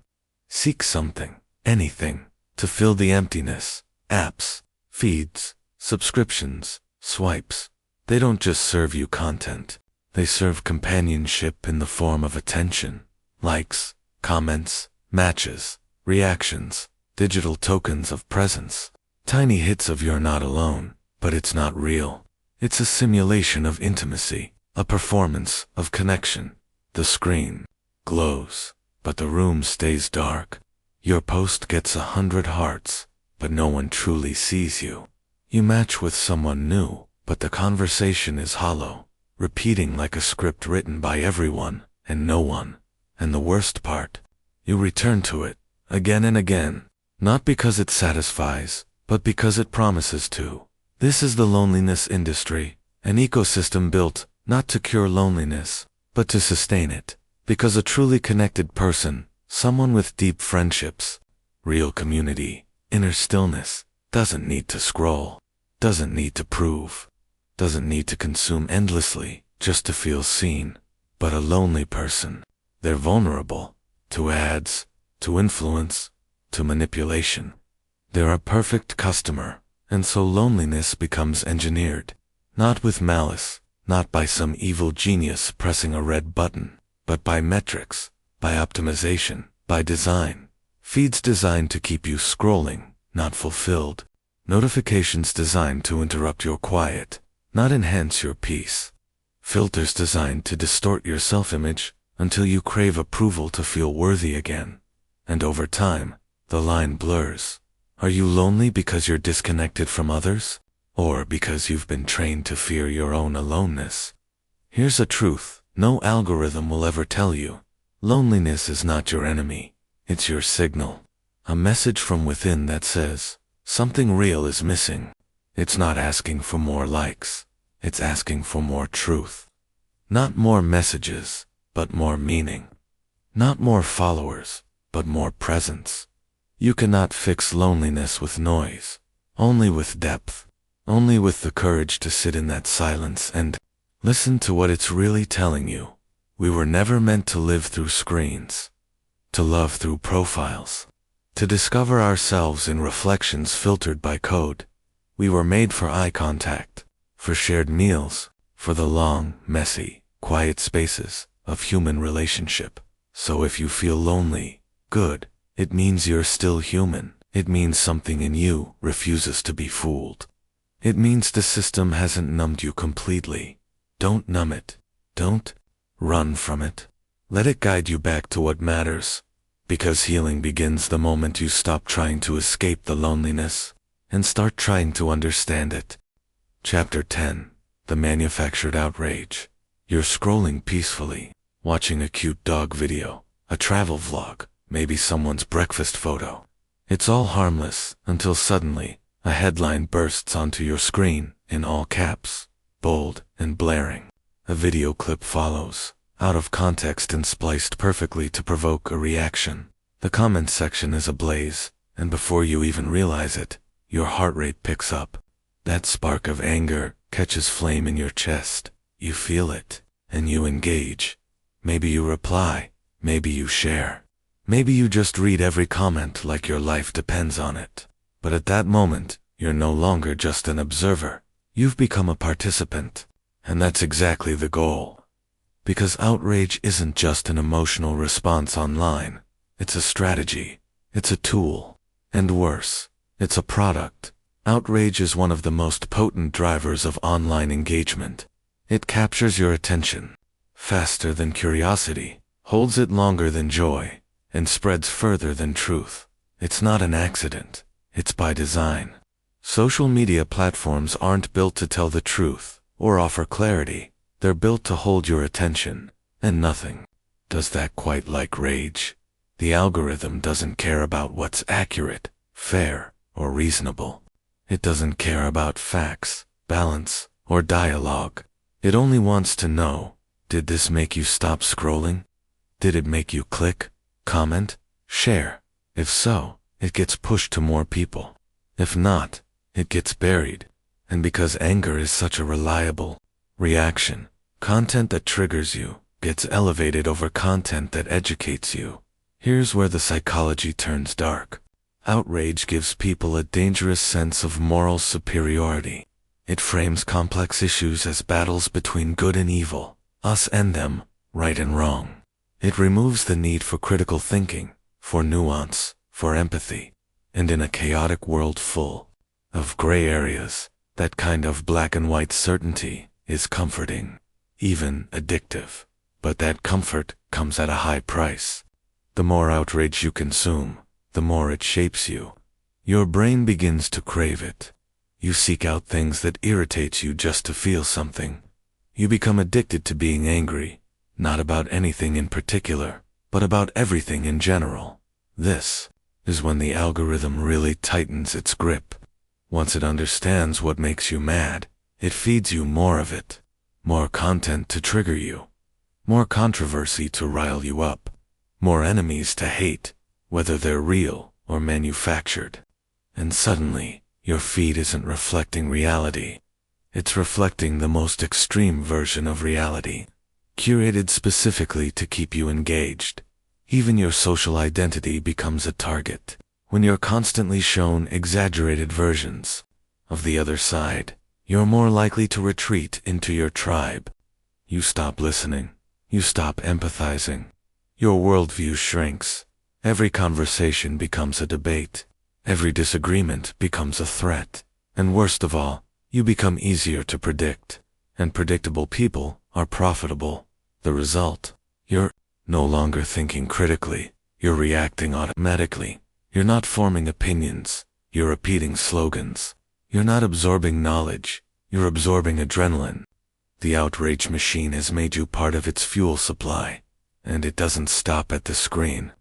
seek something, anything, to fill the emptiness. Apps, feeds, subscriptions, swipes, they don't just serve you content. They serve companionship in the form of attention, likes, comments, matches, reactions, digital tokens of presence, tiny hits of you're not alone, but it's not real. It's a simulation of intimacy, a performance of connection. The screen glows, but the room stays dark. Your post gets 100 hearts, but no one truly sees you. You match with someone new, but the conversation is hollow, repeating like a script written by everyone and no one. And the worst part, you return to it again and again, not because it satisfies, but because it promises to. This is the loneliness industry, an ecosystem built not to cure loneliness, but to sustain it. Because a truly connected person, someone with deep friendships, real community, inner stillness, doesn't need to scroll, doesn't need to prove, doesn't need to consume endlessly just to feel seen. But a lonely person, they're vulnerable to ads, to influence, to manipulation. They're a perfect customer, and so loneliness becomes engineered, not with malice, not by some evil genius pressing a red button, but by metrics, by optimization, by design. Feeds designed to keep you scrolling, not fulfilled. Notifications designed to interrupt your quiet, not enhance your peace. Filters designed to distort your self-image until you crave approval to feel worthy again. And over time, the line blurs. Are you lonely because you're disconnected from others? Or because you've been trained to fear your own aloneness? Here's a truth no algorithm will ever tell you. Loneliness is not your enemy. It's your signal. A message from within that says, something real is missing. It's not asking for more likes. It's asking for more truth. Not more messages, but more meaning. Not more followers, but more presence. You cannot fix loneliness with noise, only with depth. Only with the courage to sit in that silence and listen to what it's really telling you. We were never meant to live through screens, to love through profiles, to discover ourselves in reflections filtered by code. We were made for eye contact, for shared meals, for the long, messy, quiet spaces of human relationship. So if you feel lonely, good, it means you're still human. It means something in you refuses to be fooled. It means the system hasn't numbed you completely. Don't numb it. Don't run from it. Let it guide you back to what matters. Because healing begins the moment you stop trying to escape the loneliness and start trying to understand it. Chapter 10. The Manufactured Outrage. You're scrolling peacefully, watching a cute dog video, a travel vlog, maybe someone's breakfast photo. It's all harmless until suddenly a headline bursts onto your screen in all caps, bold and blaring. A video clip follows, out of context and spliced perfectly to provoke a reaction. The comment section is ablaze, and before you even realize it, your heart rate picks up. That spark of anger catches flame in your chest. You feel it, and you engage. Maybe you reply, maybe you share. Maybe you just read every comment like your life depends on it. But at that moment, you're no longer just an observer. You've become a participant. And that's exactly the goal. Because outrage isn't just an emotional response online. It's a strategy. It's a tool. And worse, it's a product. Outrage is one of the most potent drivers of online engagement. It captures your attention faster than curiosity, holds it longer than joy, and spreads further than truth. It's not an accident. It's by design. Social media platforms aren't built to tell the truth or offer clarity. They're built to hold your attention, and nothing does that quite like rage. The algorithm doesn't care about what's accurate, fair, or reasonable. It doesn't care about facts, balance, or dialogue. It only wants to know, did this make you stop scrolling? Did it make you click, comment, share? If so, it gets pushed to more people. If not, it gets buried. And because anger is such a reliable reaction, content that triggers you gets elevated over content that educates you. Here's where the psychology turns dark. Outrage gives people a dangerous sense of moral superiority. It frames complex issues as battles between good and evil, us and them, right and wrong. It removes the need for critical thinking, for nuance, for empathy. And in a chaotic world full of gray areas, that kind of black and white certainty is comforting, even addictive. But that comfort comes at a high price. The more outrage you consume, the more it shapes you. Your brain begins to crave it. You seek out things that irritate you just to feel something. You become addicted to being angry, not about anything in particular, but about everything in general. This is when the algorithm really tightens its grip. Once it understands what makes you mad, it feeds you more of it. More content to trigger you. More controversy to rile you up. More enemies to hate, whether they're real or manufactured. And suddenly, your feed isn't reflecting reality. It's reflecting the most extreme version of reality, curated specifically to keep you engaged. Even your social identity becomes a target. When you're constantly shown exaggerated versions of the other side, you're more likely to retreat into your tribe. You stop listening. You stop empathizing. Your worldview shrinks. Every conversation becomes a debate. Every disagreement becomes a threat. And worst of all, you become easier to predict. And predictable people are profitable. The result? You're no longer thinking critically. You're reacting automatically. You're not forming opinions. You're repeating slogans. You're not absorbing knowledge. You're absorbing adrenaline. The outrage machine has made you part of its fuel supply. And it doesn't stop at the screen.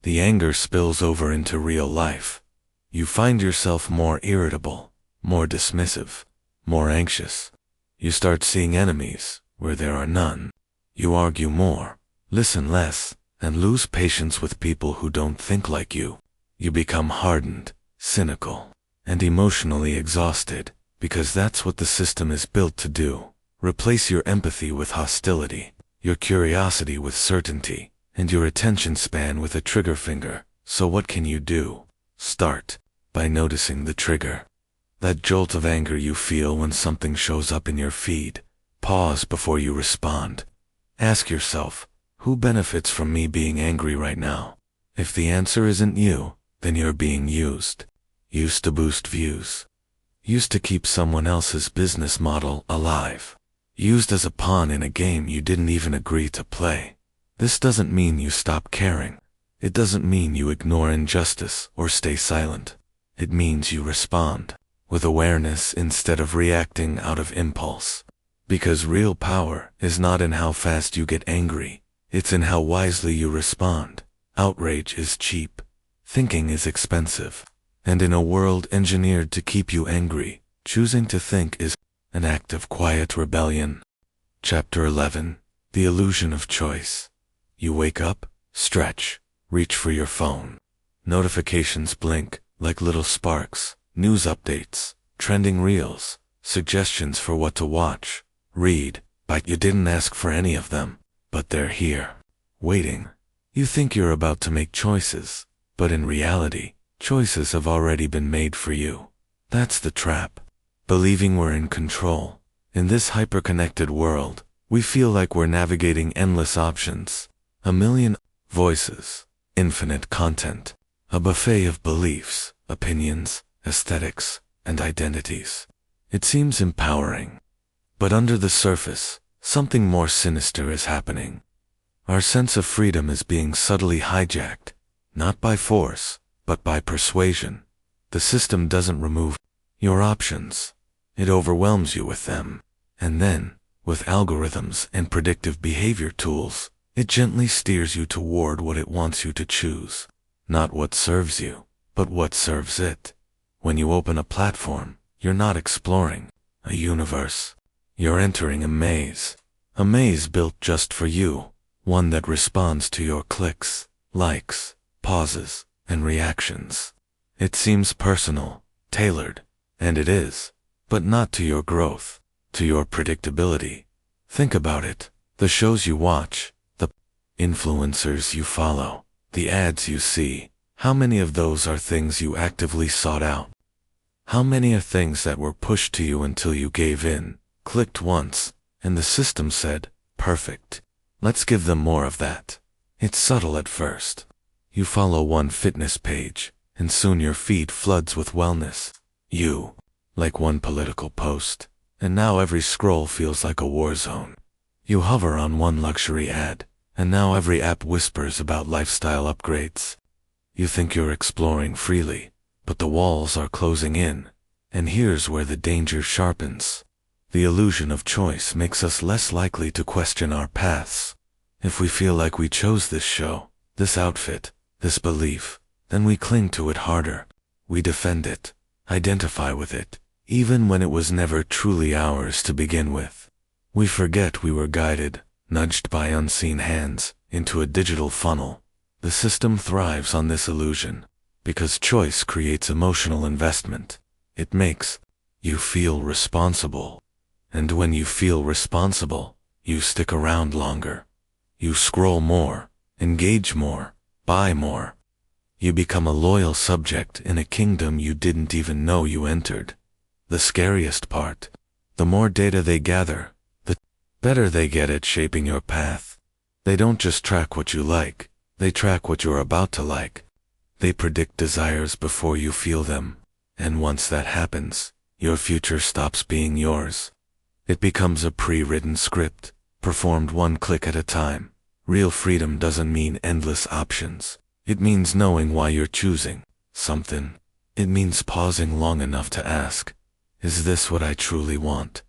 The anger spills over into real life. You find yourself more irritable, more dismissive, more anxious. You start seeing enemies where there are none. You argue more, listen less, and lose patience with people who don't think like you. You become hardened, cynical, and emotionally exhausted, because that's what the system is built to do. Replace your empathy with hostility, your curiosity with certainty, and your attention span with a trigger finger. So what can you do? Start by noticing the trigger. That jolt of anger you feel when something shows up in your feed. Pause before you respond. Ask yourself, who benefits from me being angry right now? If the answer isn't you, then you're being used. Used to boost views. Used to keep someone else's business model alive. Used as a pawn in a game you didn't even agree to play. This doesn't mean you stop caring. It doesn't mean you ignore injustice or stay silent. It means you respond with awareness instead of reacting out of impulse. Because real power is not in how fast you get angry. It's in how wisely you respond. Outrage is cheap. Thinking is expensive. And in a world engineered to keep you angry, choosing to think is an act of quiet rebellion. Chapter 11. The Illusion of Choice. You wake up, stretch, reach for your phone. Notifications blink like little sparks, news updates, trending reels, suggestions for what to watch, read, but you didn't ask for any of them, but they're here, waiting. You think you're about to make choices, but in reality, choices have already been made for you. That's the trap. Believing we're in control. In this hyper-connected world, we feel like we're navigating endless options, a million voices, infinite content, a buffet of beliefs, opinions, aesthetics, and identities. It seems empowering. But under the surface, something more sinister is happening. Our sense of freedom is being subtly hijacked, not by force, but by persuasion. The system doesn't remove your options. It overwhelms you with them. And then, with algorithms and predictive behavior tools, it gently steers you toward what it wants you to choose. Not what serves you, but what serves it. When you open a platform, you're not exploring a universe. You're entering a maze built just for you, one that responds to your clicks, likes, pauses, and reactions. It seems personal, tailored, and it is, but not to your growth, to your predictability. Think about it. The shows you watch, the influencers you follow, the ads you see, how many of those are things you actively sought out? How many are things that were pushed to you until you gave in, clicked once, and the system said, perfect. Let's give them more of that. It's subtle at first. You follow one fitness page, and soon your feed floods with wellness. Like one political post, and now every scroll feels like a war zone. You hover on one luxury ad, and now every app whispers about lifestyle upgrades. You think you're exploring freely, but the walls are closing in, and here's where the danger sharpens. The illusion of choice makes us less likely to question our paths. If we feel like we chose this show, this outfit, this belief, then we cling to it harder. We defend it, identify with it, even when it was never truly ours to begin with. We forget we were guided, nudged by unseen hands, into a digital funnel. The system thrives on this illusion, because choice creates emotional investment. It makes you feel responsible. And when you feel responsible, you stick around longer. You scroll more, engage more, buy more. You become a loyal subject in a kingdom you didn't even know you entered. The scariest part, the more data they gather, the better they get at shaping your path. They don't just track what you like, they track what you're about to like. They predict desires before you feel them, and once that happens, your future stops being yours. It becomes a pre-written script, performed one click at a time. Real freedom doesn't mean endless options. It means knowing why you're choosing something. It means pausing long enough to ask, is this what I truly want?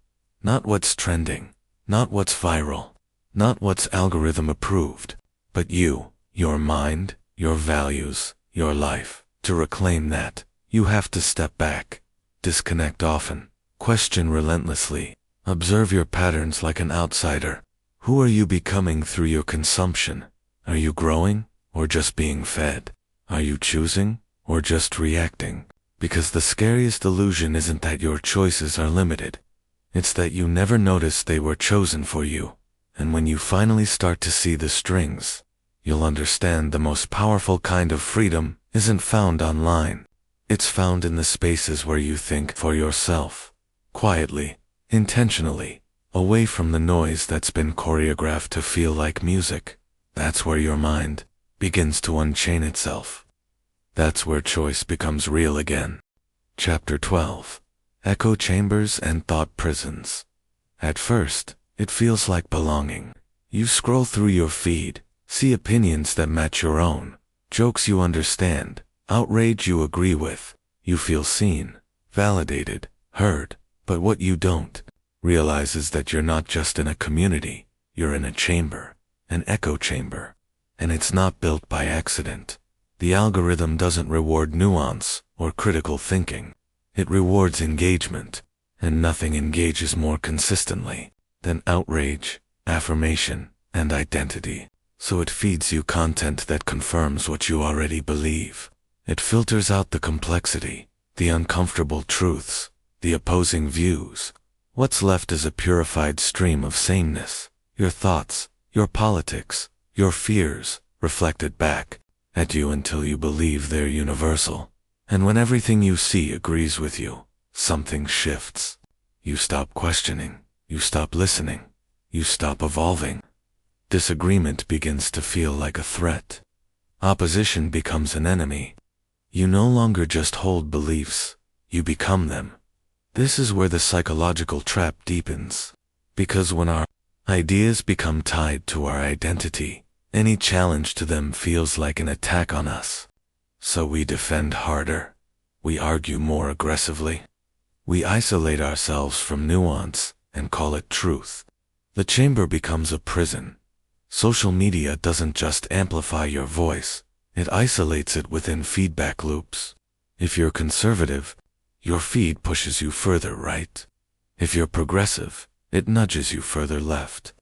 Not what's trending, not what's viral, not what's algorithm approved, but you, your mind, your values, your life. To reclaim that, you have to step back, disconnect often, question relentlessly, observe your patterns like an outsider. Who are you becoming through your consumption? Are you growing, or just being fed? Are you choosing, or just reacting? Because the scariest illusion isn't that your choices are limited. It's that you never noticed they were chosen for you. And when you finally start to see the strings, you'll understand the most powerful kind of freedom isn't found online. It's found in the spaces where you think for yourself, quietly, intentionally, away from the noise that's been choreographed to feel like music. That's where your mind begins to unchain itself. That's where choice becomes real again. Chapter 12. Echo Chambers and Thought Prisons. At first, it feels like belonging. You scroll through your feed, see opinions that match your own, jokes you understand, outrage you agree with. You feel seen, validated, heard, but what you don't realize is that you're not just in a community, you're in a chamber, an echo chamber. and it's not built by accident. The algorithm doesn't reward nuance or critical thinking. It rewards engagement, and nothing engages more consistently than outrage, affirmation, and identity. So it feeds you content that confirms what you already believe. It filters out the complexity, the uncomfortable truths, the opposing views. What's left is a purified stream of sameness. Your thoughts, your politics, your fears, reflected back at you until you believe they're universal. And when everything you see agrees with you, something shifts. You stop questioning, you stop listening, you stop evolving. Disagreement begins to feel like a threat. Opposition becomes an enemy. You no longer just hold beliefs, you become them. This is where the psychological trap deepens. Because when our ideas become tied to our identity, any challenge to them feels like an attack on us. So we defend harder. We argue more aggressively. We isolate ourselves from nuance and call it truth. The chamber becomes a prison. Social media doesn't just amplify your voice, it isolates it within feedback loops. If you're conservative, your feed pushes you further right. If you're progressive, it nudges you further left.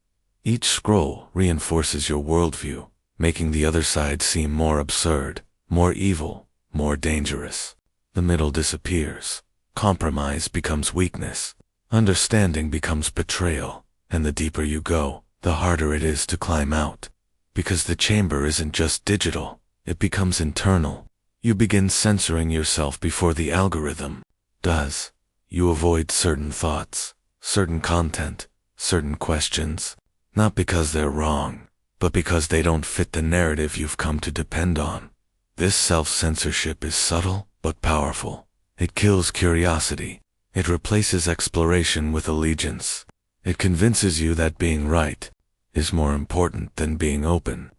Each scroll reinforces your worldview, making the other side seem more absurd, more evil, more dangerous. The middle disappears. Compromise becomes weakness. Understanding becomes betrayal. And the deeper you go, the harder it is to climb out. Because the chamber isn't just digital, it becomes internal. You begin censoring yourself before the algorithm does. You avoid certain thoughts, certain content, certain questions, not because they're wrong, but because they don't fit the narrative you've come to depend on. This self-censorship is subtle but powerful. It kills curiosity. It replaces exploration with allegiance. It convinces you that being right is more important than being open.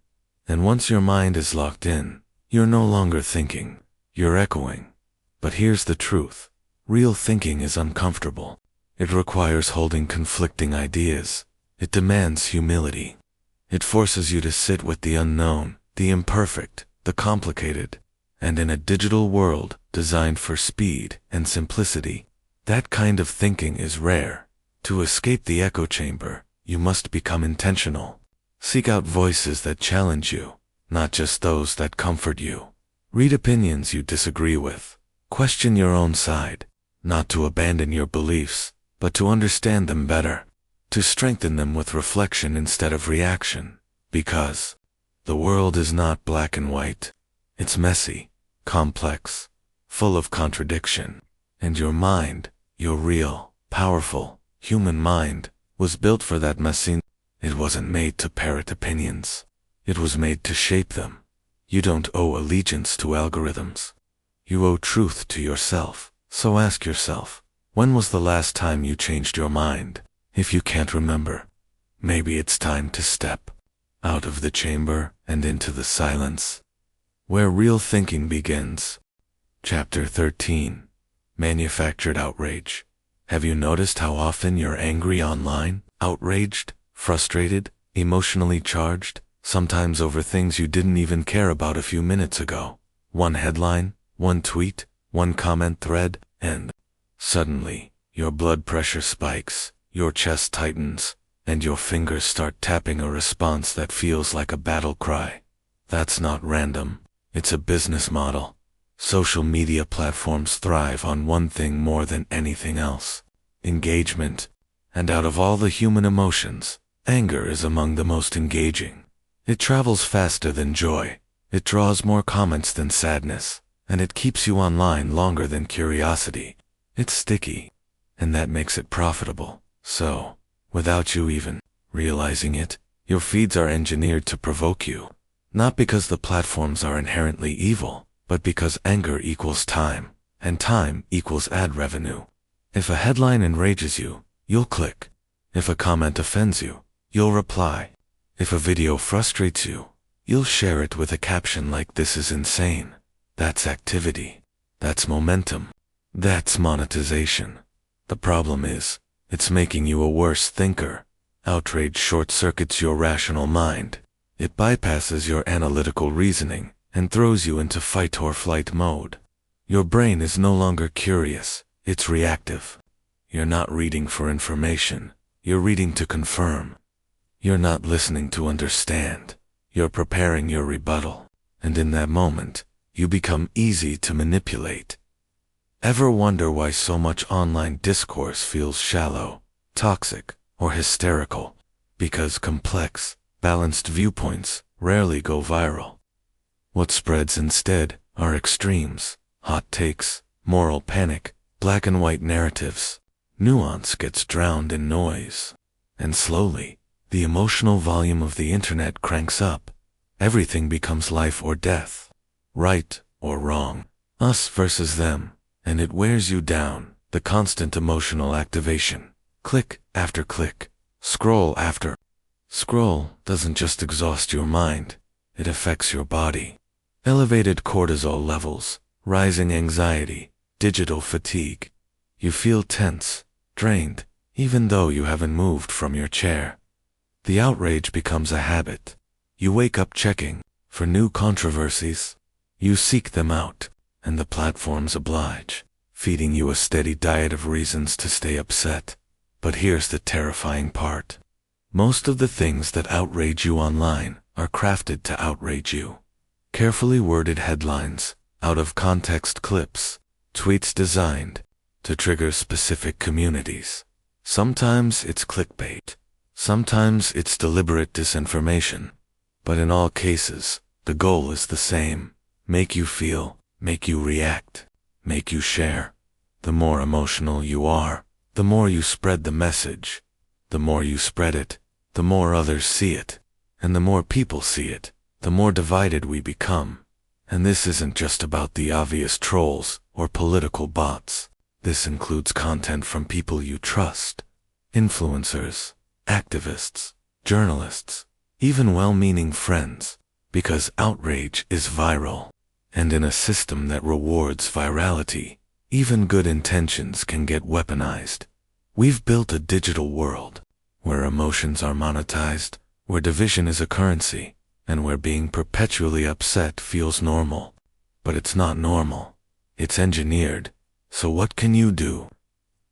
And once your mind is locked in, you're no longer thinking, you're echoing. But here's the truth. Real thinking is uncomfortable. It requires holding conflicting ideas. It demands humility. It forces you to sit with the unknown, the imperfect, the complicated. And in a digital world designed for speed and simplicity, that kind of thinking is rare. To escape the echo chamber, you must become intentional. Seek out voices that challenge you, not just those that comfort you. Read opinions you disagree with. Question your own side, not to abandon your beliefs, but to understand them better. To strengthen them with reflection instead of reaction. Because the world is not black and white. It's messy, complex, full of contradiction. And your mind, your real, powerful, human mind, was built for that messy. It wasn't made to parrot opinions. It was made to shape them. You don't owe allegiance to algorithms. You owe truth to yourself. So ask yourself, when was the last time you changed your mind? If you can't remember, maybe it's time to step out of the chamber and into the silence, where real thinking begins. Chapter 13. Manufactured outrage. Have you noticed how often you're angry online? Outraged, frustrated, emotionally charged, sometimes over things you didn't even care about a few minutes ago. One headline, one tweet, one comment thread, and suddenly, your blood pressure spikes, your chest tightens, and your fingers start tapping a response that feels like a battle cry. That's not random. It's a business model. Social media platforms thrive on one thing more than anything else: engagement. And out of all the human emotions, anger is among the most engaging. It travels faster than joy. It draws more comments than sadness. And it keeps you online longer than curiosity. It's sticky. And that makes it profitable. So, without you even realizing it, your feeds are engineered to provoke you. Not because the platforms are inherently evil, but because anger equals time, and time equals ad revenue. If a headline enrages you, you'll click. If a comment offends you, you'll reply. If a video frustrates you, you'll share it with a caption like "This is insane." That's activity. That's momentum. That's monetization. The problem is, it's making you a worse thinker. Outrage short-circuits your rational mind. It bypasses your analytical reasoning and throws you into fight or flight mode. Your brain is no longer curious, it's reactive. You're not reading for information, you're reading to confirm. You're not listening to understand, you're preparing your rebuttal. And in that moment, you become easy to manipulate. Ever wonder why so much online discourse feels shallow, toxic, or hysterical? Because complex, balanced viewpoints rarely go viral. What spreads instead are extremes, hot takes, moral panic, black and white narratives. Nuance gets drowned in noise. And slowly, the emotional volume of the internet cranks up. Everything becomes life or death, right or wrong, us versus them, and it wears you down. The constant emotional activation, click after click, scroll after scroll, doesn't just exhaust your mind, it affects your body. Elevated cortisol levels, rising anxiety, digital fatigue. You feel tense, drained, even though you haven't moved from your chair. The outrage becomes a habit. You wake up checking for new controversies. You seek them out, and the platforms oblige, feeding you a steady diet of reasons to stay upset. But here's the terrifying part. Most of the things that outrage you online are crafted to outrage you. Carefully worded headlines, out-of-context clips, tweets designed to trigger specific communities. Sometimes it's clickbait. Sometimes it's deliberate disinformation. But in all cases, the goal is the same. Make you feel, make you react, make you share. The more emotional you are, the more you spread the message. The more you spread it, the more others see it. And the more people see it, the more divided we become. And this isn't just about the obvious trolls or political bots. This includes content from people you trust, influencers, activists, journalists, even well-meaning friends, because outrage is viral. And in a system that rewards virality, even good intentions can get weaponized. We've built a digital world where emotions are monetized, where division is a currency, and where being perpetually upset feels normal. But it's not normal. It's engineered. So what can you do?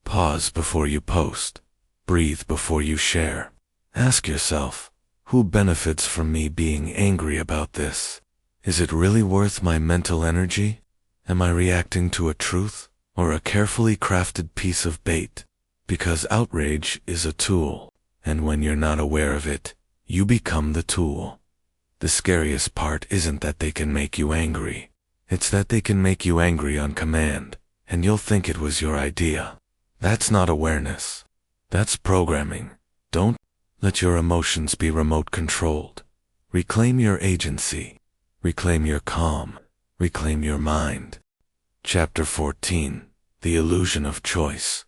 Pause before you post. Breathe before you share. Ask yourself, who benefits from me being angry about this? Is it really worth my mental energy? Am I reacting to a truth or a carefully crafted piece of bait? Because outrage is a tool, and when you're not aware of it, you become the tool. The scariest part isn't that they can make you angry. It's that they can make you angry on command, and you'll think it was your idea. That's not awareness. That's programming. Don't let your emotions be remote controlled. Reclaim your agency. Reclaim your calm. Reclaim your mind. Chapter 14. The Illusion of Choice.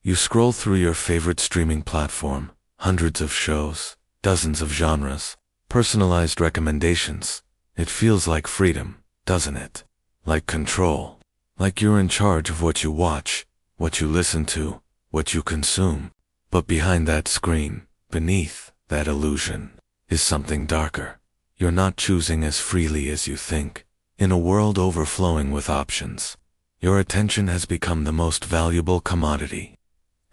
You scroll through your favorite streaming platform, hundreds of shows, dozens of genres, personalized recommendations. It feels like freedom, doesn't it? Like control. Like you're in charge of what you watch, what you listen to, what you consume. But behind that screen, beneath that illusion, is something darker. You're not choosing as freely as you think. In a world overflowing with options, your attention has become the most valuable commodity.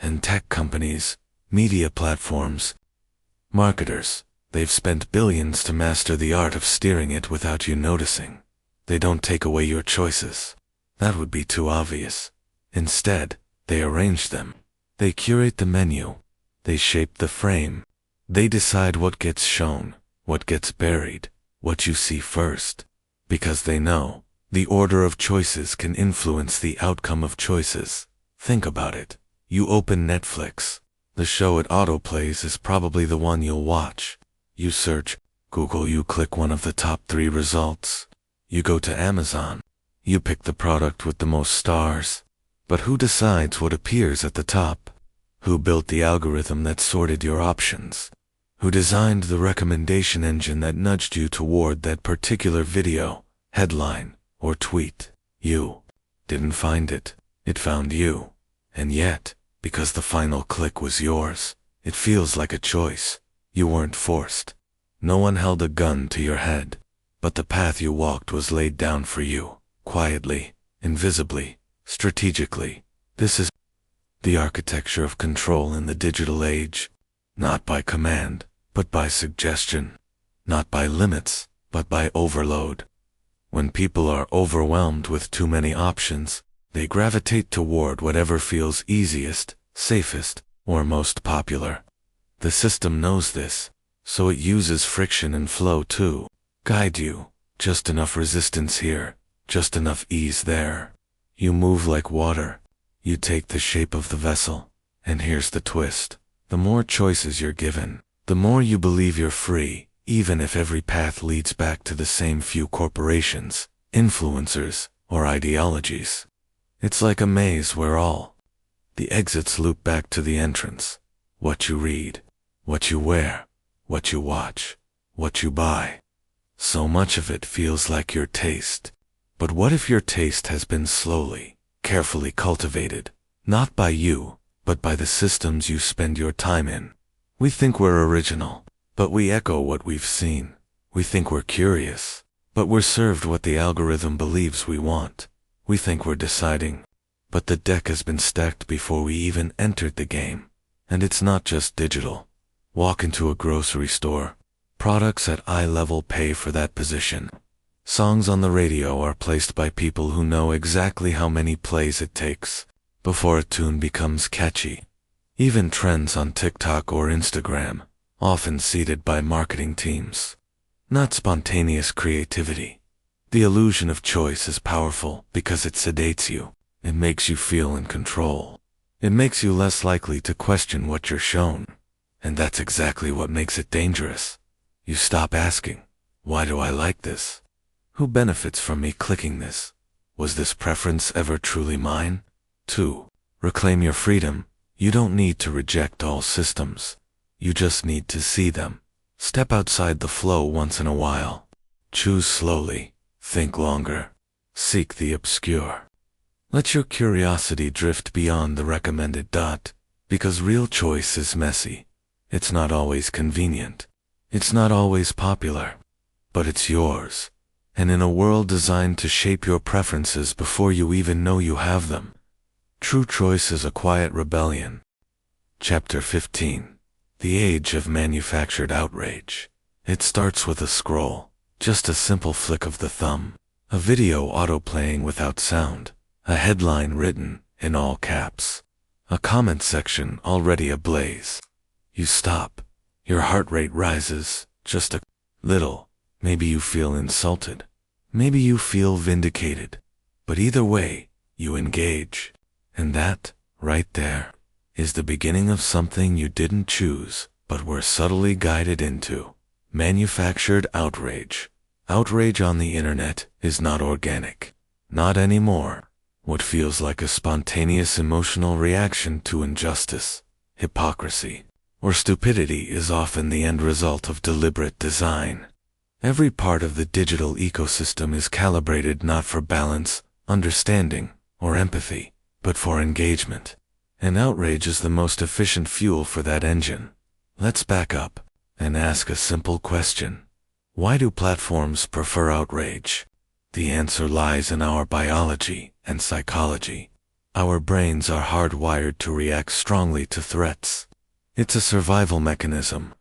And tech companies, media platforms, marketers, they've spent billions to master the art of steering it without you noticing. They don't take away your choices. That would be too obvious. Instead, they arrange them. They curate the menu. They shape the frame. They decide what gets shown, what gets buried, what you see first. Because they know, the order of choices can influence the outcome of choices. Think about it. You open Netflix. The show it autoplays is probably the one you'll watch. You search Google, you click one of the top 3 results. You go to Amazon. You pick the product with the most stars. But who decides what appears at the top? Who built the algorithm that sorted your options? Who designed the recommendation engine that nudged you toward that particular video, headline, or tweet? You didn't find it. It found you. And yet, because the final click was yours, it feels like a choice. You weren't forced. No one held a gun to your head, but the path you walked was laid down for you, quietly, invisibly, strategically. This is the architecture of control in the digital age, not by command, but by suggestion, not by limits, but by overload. When people are overwhelmed with too many options, they gravitate toward whatever feels easiest, safest, or most popular. The system knows this, so it uses friction and flow to guide you. Just enough resistance here, just enough ease there. You move like water. You take the shape of the vessel. And here's the twist. The more choices you're given, the more you believe you're free, even if every path leads back to the same few corporations, influencers, or ideologies. It's like a maze where all the exits loop back to the entrance. What you read, what you wear, what you watch, what you buy. So much of it feels like your taste. But what if your taste has been slowly, carefully cultivated, not by you, but by the systems you spend your time in? We think we're original, but we echo what we've seen. We think we're curious, but we're served what the algorithm believes we want. We think we're deciding, but the deck has been stacked before we even entered the game. And it's not just digital. Walk into a grocery store. Products at eye level pay for that position. Songs on the radio are placed by people who know exactly how many plays it takes before a tune becomes catchy. Even trends on TikTok or Instagram, often seeded by marketing teams. Not spontaneous creativity. The illusion of choice is powerful because it sedates you. It makes you feel in control. It makes you less likely to question what you're shown. And that's exactly what makes it dangerous. You stop asking, why do I like this? Who benefits from me clicking this? Was this preference ever truly mine? 2. Reclaim your freedom. You don't need to reject all systems. You just need to see them. Step outside the flow once in a while. Choose slowly. Think longer. Seek the obscure. Let your curiosity drift beyond the recommended dot, because real choice is messy. It's not always convenient. It's not always popular. But it's yours. And in a world designed to shape your preferences before you even know you have them, true choice is a quiet rebellion. Chapter 15. The Age of Manufactured Outrage. It starts with a scroll, just a simple flick of the thumb, a video auto-playing without sound, a headline written in all caps, a comment section already ablaze. You stop. Your heart rate rises, just a little. Maybe you feel insulted. Maybe you feel vindicated. But either way, you engage. And that, right there, is the beginning of something you didn't choose, but were subtly guided into. Manufactured outrage. Outrage on the internet is not organic. Not anymore. What feels like a spontaneous emotional reaction to injustice, hypocrisy, or stupidity is often the end result of deliberate design. Every part of the digital ecosystem is calibrated not for balance, understanding, or empathy, but for engagement. And outrage is the most efficient fuel for that engine. Let's back up and ask a simple question. Why do platforms prefer outrage? The answer lies in our biology and psychology. Our brains are hardwired to react strongly to threats. It's a survival mechanism.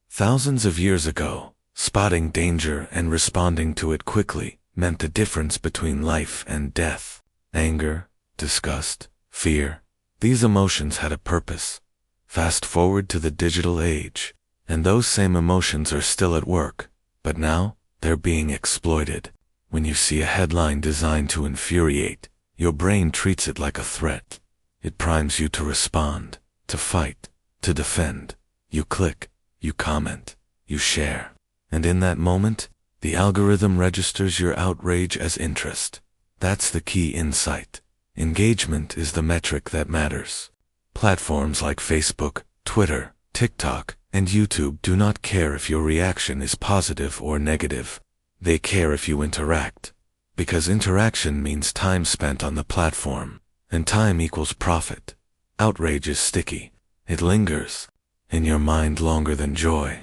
Thousands of years ago, spotting danger and responding to it quickly meant the difference between life and death. Anger, disgust, fear. These emotions had a purpose. Fast forward to the digital age, and those same emotions are still at work, but now they're being exploited. When you see a headline designed to infuriate, your brain treats it like a threat. It primes you to respond, to fight, to defend. You click, you comment, you share. And in that moment, the algorithm registers your outrage as interest. That's the key insight. Engagement is the metric that matters. Platforms like Facebook, Twitter, TikTok, and YouTube do not care if your reaction is positive or negative. They care if you interact. Because interaction means time spent on the platform, and time equals profit. Outrage is sticky. It lingers in your mind longer than joy.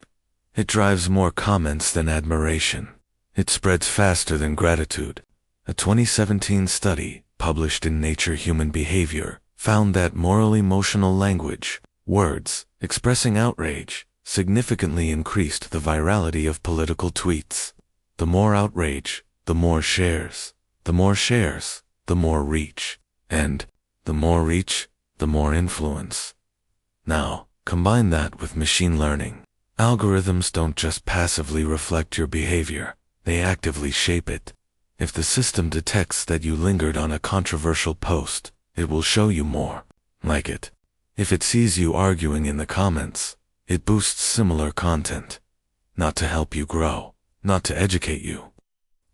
It drives more comments than admiration. It spreads faster than gratitude. A 2017 study, published in Nature Human Behavior, found that moral-emotional language, words, expressing outrage, significantly increased the virality of political tweets. The more outrage, the more shares. The more shares, the more reach. And the more reach, the more influence. Now, combine that with machine learning. Algorithms don't just passively reflect your behavior, they actively shape it. If the system detects that you lingered on a controversial post, it will show you more like it. If it sees you arguing in the comments, it boosts similar content. Not to help you grow, not to educate you,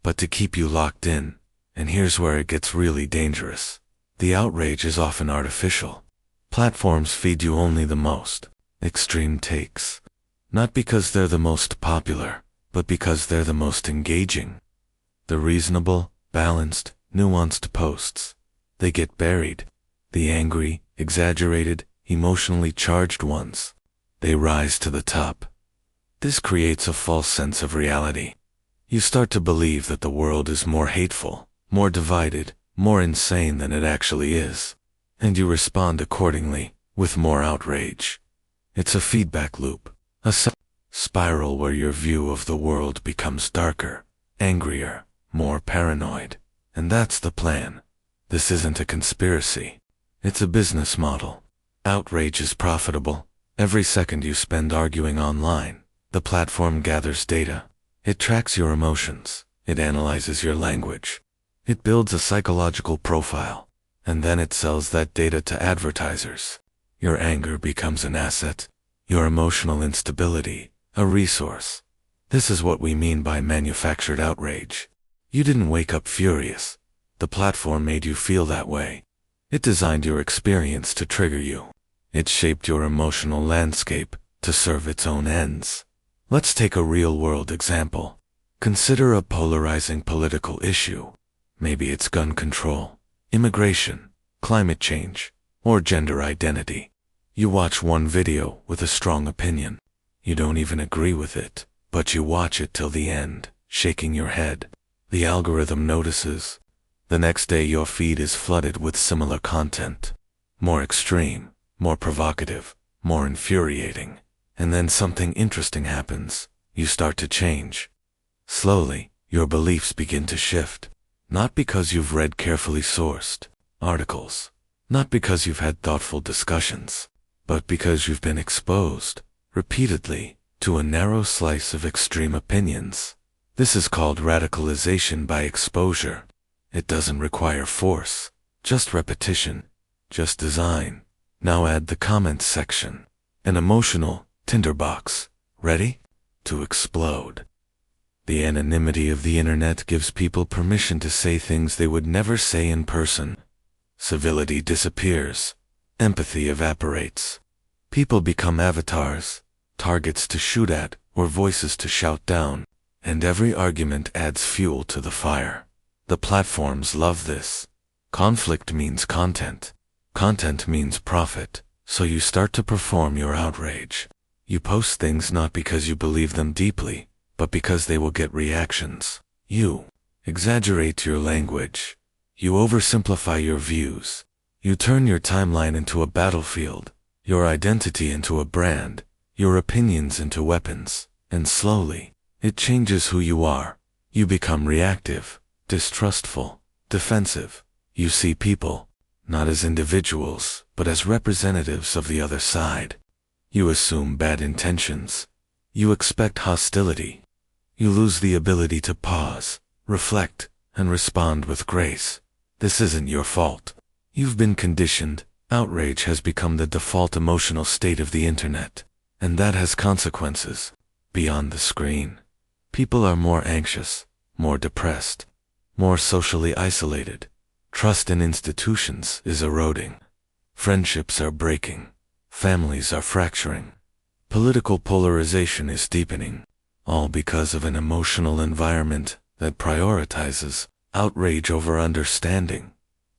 but to keep you locked in. And here's where it gets really dangerous. The outrage is often artificial. Platforms feed you only the most extreme takes. Not because they're the most popular, but because they're the most engaging. The reasonable, balanced, nuanced posts, they get buried. The angry, exaggerated, emotionally charged ones, they rise to the top. This creates a false sense of reality. You start to believe that the world is more hateful, more divided, more insane than it actually is. And you respond accordingly, with more outrage. It's a feedback loop, a spiral where your view of the world becomes darker, angrier, more paranoid. And that's the plan. This isn't a conspiracy. It's a business model. Outrage is profitable. Every second you spend arguing online, the platform gathers data. It tracks your emotions. It analyzes your language. It builds a psychological profile. And then it sells that data to advertisers. Your anger becomes an asset. Your emotional instability, a resource. This is what we mean by manufactured outrage. You didn't wake up furious. The platform made you feel that way. It designed your experience to trigger you. It shaped your emotional landscape to serve its own ends. Let's take a real-world example. Consider a polarizing political issue. Maybe it's gun control, immigration, climate change, or gender identity. You watch one video with a strong opinion. You don't even agree with it, but you watch it till the end, shaking your head. The algorithm notices. The next day your feed is flooded with similar content. More extreme, more provocative, more infuriating. And then something interesting happens. You start to change. Slowly, your beliefs begin to shift. Not because you've read carefully sourced articles. Not because you've had thoughtful discussions. But because you've been exposed, repeatedly, to a narrow slice of extreme opinions. This is called radicalization by exposure. It doesn't require force, just repetition, just design. Now add the comments section. An emotional tinderbox, ready to explode. The anonymity of the internet gives people permission to say things they would never say in person. Civility disappears. Empathy evaporates. People become avatars, targets to shoot at or voices to shout down, and every argument adds fuel to the fire. The platforms love this. Conflict means content. Content means profit, so you start to perform your outrage. You post things not because you believe them deeply, but because they will get reactions. You exaggerate your language. You oversimplify your views. You turn your timeline into a battlefield, your identity into a brand, your opinions into weapons, and slowly, it changes who you are. You become reactive, distrustful, defensive. You see people, not as individuals, but as representatives of the other side. You assume bad intentions. You expect hostility. You lose the ability to pause, reflect, and respond with grace. This isn't your fault. You've been conditioned. Outrage has become the default emotional state of the internet, and that has consequences beyond the screen. People are more anxious, more depressed, more socially isolated. Trust in institutions is eroding. Friendships are breaking. Families are fracturing. Political polarization is deepening, all because of an emotional environment that prioritizes outrage over understanding.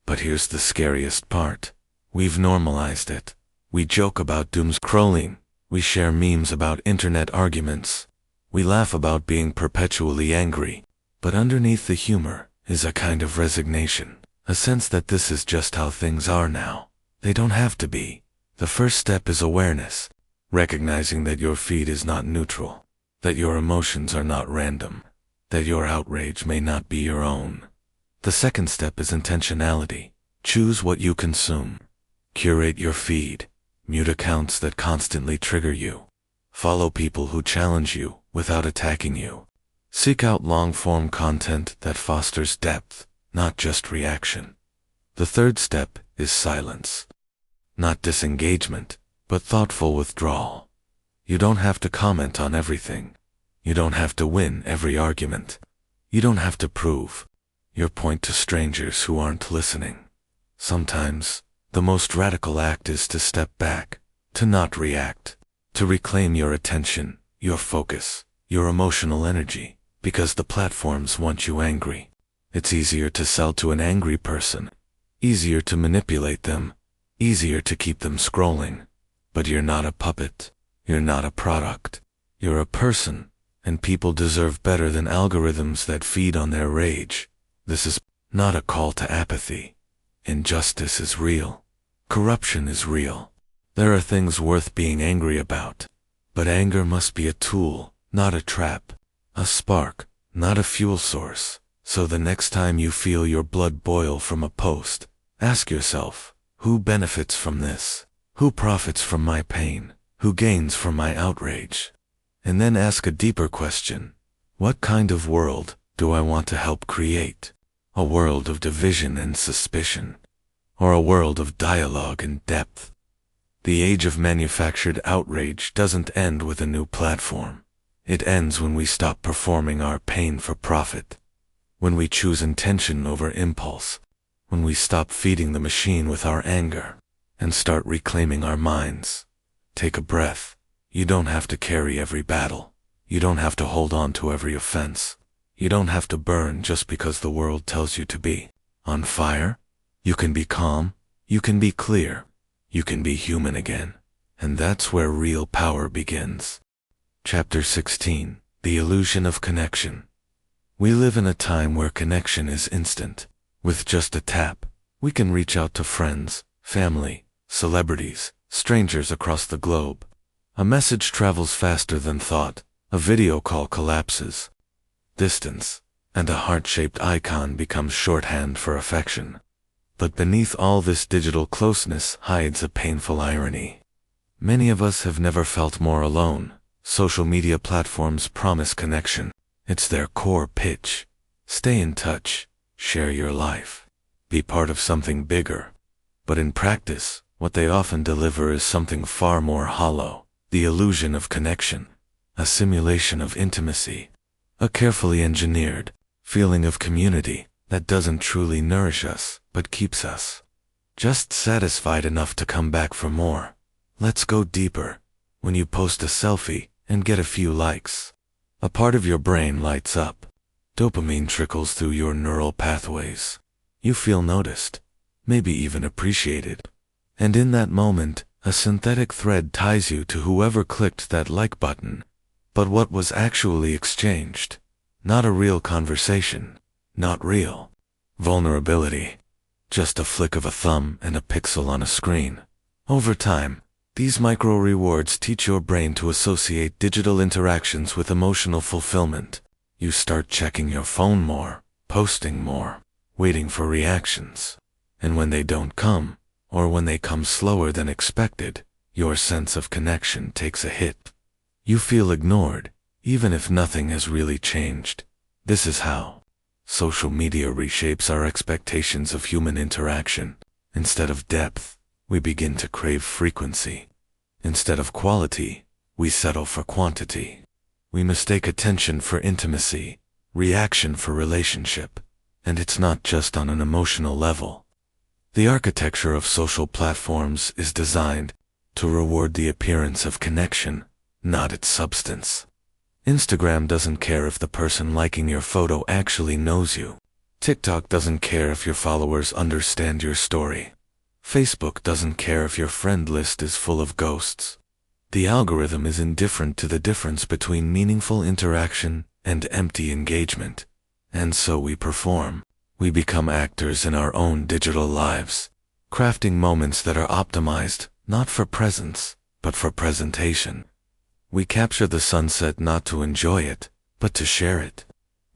But here's the scariest part. We've normalized it. We joke about doom scrolling. We share memes about internet arguments. We laugh about being perpetually angry, but underneath the humor is a kind of resignation, a sense that this is just how things are now. They don't have to be. The first step is awareness, recognizing that your feed is not neutral, that your emotions are not random, that your outrage may not be your own. The second step is intentionality. Choose what you consume. Curate your feed. Mute accounts that constantly trigger you. Follow people who challenge you without attacking you. Seek out long-form content that fosters depth, not just reaction. The third step is silence. Not disengagement, but thoughtful withdrawal. You don't have to comment on everything. You don't have to win every argument. You don't have to prove your point to strangers who aren't listening. Sometimes, the most radical act is to step back, to not react, to reclaim your attention, your focus, your emotional energy, because the platforms want you angry. It's easier to sell to an angry person, easier to manipulate them, easier to keep them scrolling. But you're not a puppet, you're not a product, you're a person, and people deserve better than algorithms that feed on their rage. This is not a call to apathy. Injustice is real. Corruption is real. There are things worth being angry about. But anger must be a tool, not a trap. A spark, not a fuel source. So the next time you feel your blood boil from a post, ask yourself, who benefits from this? Who profits from my pain? Who gains from my outrage? And then ask a deeper question. What kind of world do I want to help create? A world of division and suspicion, or a world of dialogue and depth? The age of manufactured outrage doesn't end with a new platform. It ends when we stop performing our pain for profit, when we choose intention over impulse, when we stop feeding the machine with our anger, and start reclaiming our minds. Take a breath. You don't have to carry every battle. You don't have to hold on to every offense. You don't have to burn just because the world tells you to be. On fire? You can be calm. You can be clear. You can be human again. And that's where real power begins. Chapter 16. The Illusion of Connection. We live in a time where connection is instant. With just a tap, we can reach out to friends, family, celebrities, strangers across the globe. A message travels faster than thought. A video call collapses. Distance, and a heart-shaped icon becomes shorthand for affection. But beneath all this digital closeness hides a painful irony. Many of us have never felt more alone. Social media platforms promise connection. It's their core pitch. Stay in touch, share your life, be part of something bigger. But in practice, what they often deliver is something far more hollow. The illusion of connection, a simulation of intimacy, a carefully engineered feeling of community that doesn't truly nourish us, but keeps us just satisfied enough to come back for more. Let's go deeper. When you post a selfie and get a few likes, a part of your brain lights up. Dopamine trickles through your neural pathways. You feel noticed, maybe even appreciated. And in that moment, a synthetic thread ties you to whoever clicked that like button. But what was actually exchanged? Not a real conversation. Not real vulnerability. Just a flick of a thumb and a pixel on a screen. Over time, these micro-rewards teach your brain to associate digital interactions with emotional fulfillment. You start checking your phone more, posting more, waiting for reactions. And when they don't come, or when they come slower than expected, your sense of connection takes a hit. You feel ignored, even if nothing has really changed. This is how social media reshapes our expectations of human interaction. Instead of depth, we begin to crave frequency. Instead of quality, we settle for quantity. We mistake attention for intimacy, reaction for relationship. And it's not just on an emotional level. The architecture of social platforms is designed to reward the appearance of connection, not its substance. Instagram doesn't care if the person liking your photo actually knows you. TikTok doesn't care if your followers understand your story. Facebook doesn't care if your friend list is full of ghosts. The algorithm is indifferent to the difference between meaningful interaction and empty engagement. And so we perform. We become actors in our own digital lives, crafting moments that are optimized not for presence, but for presentation. We capture the sunset not to enjoy it, but to share it.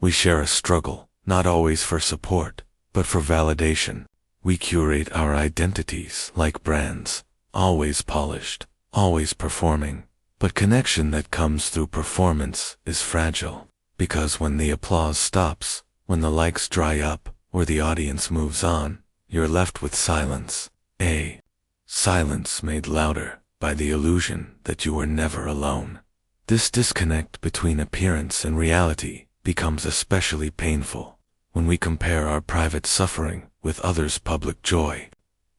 We share a struggle, not always for support, but for validation. We curate our identities like brands, always polished, always performing. But connection that comes through performance is fragile, because when the applause stops, when the likes dry up, or the audience moves on, you're left with silence. A silence made louder by the illusion that you were never alone. This disconnect between appearance and reality becomes especially painful when we compare our private suffering with others' public joy.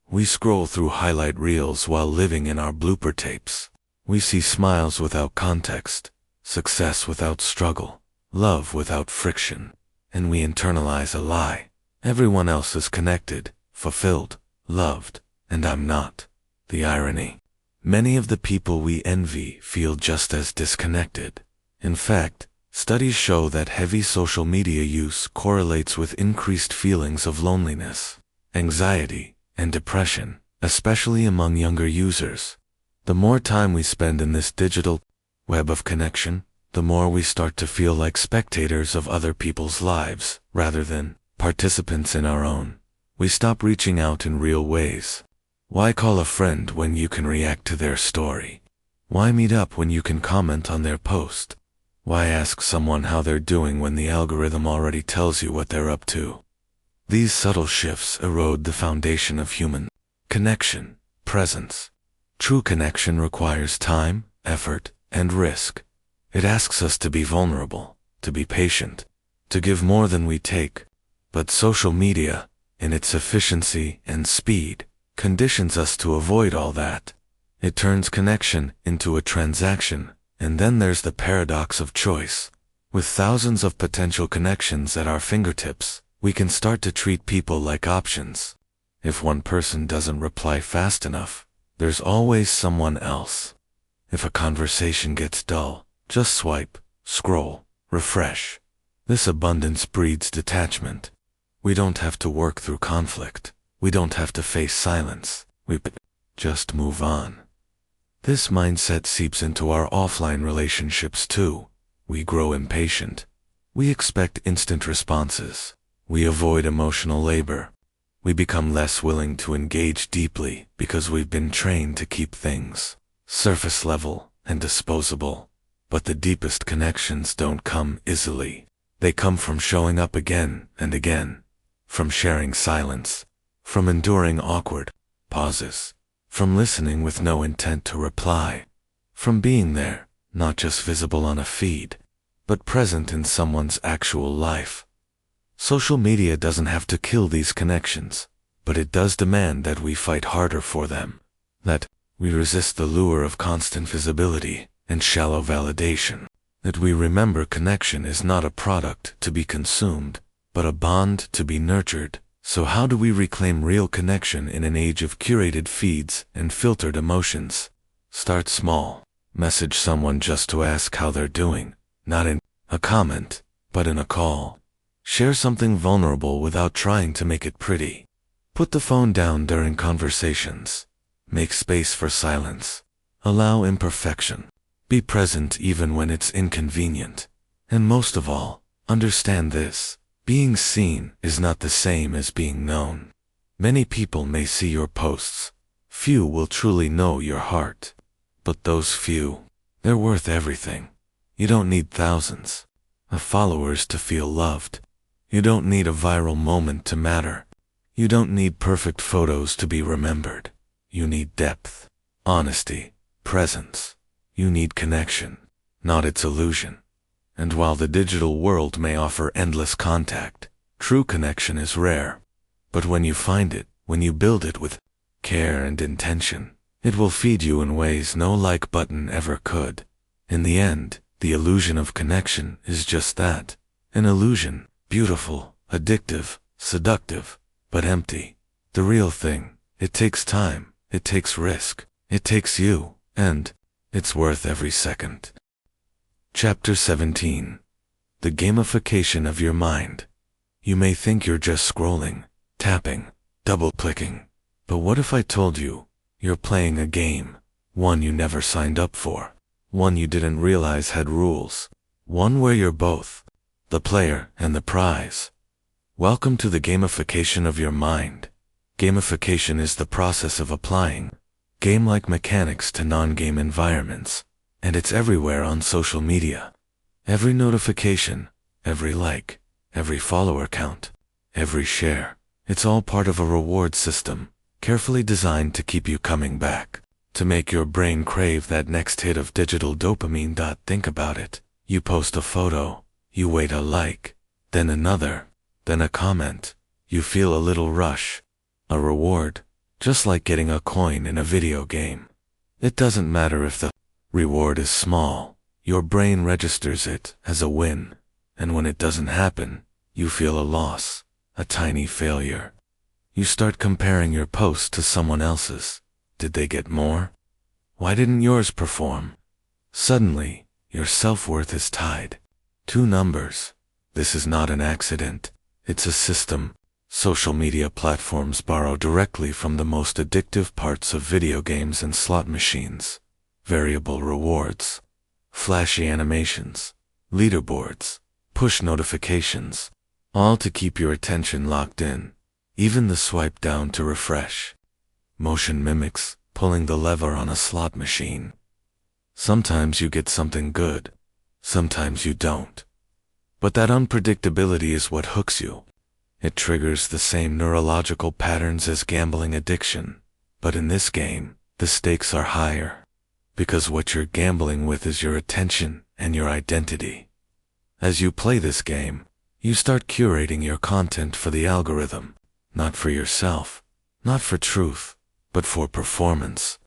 We scroll through highlight reels while living in our blooper tapes. We see smiles without context, success without struggle, love without friction, and we internalize a lie. Everyone else is connected, fulfilled, loved, and I'm not. The irony. Many of the people we envy feel just as disconnected. In fact, studies show that heavy social media use correlates with increased feelings of loneliness, anxiety, and depression, especially among younger users. The more time we spend in this digital web of connection, the more we start to feel like spectators of other people's lives, rather than participants in our own. We stop reaching out in real ways. Why call a friend when you can react to their story? Why meet up when you can comment on their post? Why ask someone how they're doing when the algorithm already tells you what they're up to? These subtle shifts erode the foundation of human connection, presence. True connection requires time, effort, and risk. It asks us to be vulnerable, to be patient, to give more than we take. But social media, in its efficiency and speed, conditions us to avoid all that. It turns connection into a transaction, and then there's the paradox of choice. With thousands of potential connections at our fingertips, we can start to treat people like options. If one person doesn't reply fast enough, there's always someone else. If a conversation gets dull, just swipe, scroll, refresh. This abundance breeds detachment. We don't have to work through conflict. We don't have to face silence. We just move on. This mindset seeps into our offline relationships too. We grow impatient. We expect instant responses. We avoid emotional labor. We become less willing to engage deeply because we've been trained to keep things surface level and disposable. But the deepest connections don't come easily. They come from showing up again and again. From sharing silence, from enduring awkward pauses, from listening with no intent to reply, from being there, not just visible on a feed, but present in someone's actual life. Social media doesn't have to kill these connections, but it does demand that we fight harder for them, that we resist the lure of constant visibility and shallow validation, that we remember connection is not a product to be consumed, but a bond to be nurtured. So how do we reclaim real connection in an age of curated feeds and filtered emotions? Start small. Message someone just to ask how they're doing, not in a comment, but in a call. Share something vulnerable without trying to make it pretty. Put the phone down during conversations. Make space for silence. Allow imperfection. Be present even when it's inconvenient. And most of all, understand this. Being seen is not the same as being known. Many people may see your posts. Few will truly know your heart. But those few, they're worth everything. You don't need thousands of followers to feel loved. You don't need a viral moment to matter. You don't need perfect photos to be remembered. You need depth, honesty, presence. You need connection, not its illusion. And while the digital world may offer endless contact, true connection is rare. But when you find it, when you build it with care and intention, it will feed you in ways no like button ever could. In the end, the illusion of connection is just that, an illusion, beautiful, addictive, seductive, but empty. The real thing, it takes time, it takes risk, it takes you, and It's worth every second. Chapter 17. The Gamification of Your Mind. You may think you're just scrolling, tapping, double-clicking. But what if I told you you're playing a game? One you never signed up for. One you didn't realize had rules. One where you're both the player and the prize. Welcome to the gamification of your mind. Gamification is the process of applying game-like mechanics to non-game environments, and it's everywhere on social media. Every notification, every like, every follower count, every share, it's all part of a reward system, carefully designed to keep you coming back, to make your brain crave that next hit of digital dopamine. Think about it. You post a photo, you wait a like, then another, then a comment. You feel a little rush, a reward, just like getting a coin in a video game. It doesn't matter if the reward is small, your brain registers it as a win, and when it doesn't happen, you feel a loss, a tiny failure. You start comparing your post to someone else's. Did they get more? Why didn't yours perform? Suddenly, your self-worth is tied. Two numbers. This is not an accident. It's a system. Social media platforms borrow directly from the most addictive parts of video games and slot machines. Variable rewards, flashy animations, leaderboards, push notifications, all to keep your attention locked in. Even the swipe down to refresh. Motion mimics, pulling the lever on a slot machine. Sometimes you get something good, sometimes you don't. But that unpredictability is what hooks you. It triggers the same neurological patterns as gambling addiction. But in this game, the stakes are higher. Because what you're gambling with is your attention and your identity. As you play this game, you start curating your content for the algorithm. Not for yourself, not for truth, but for performance.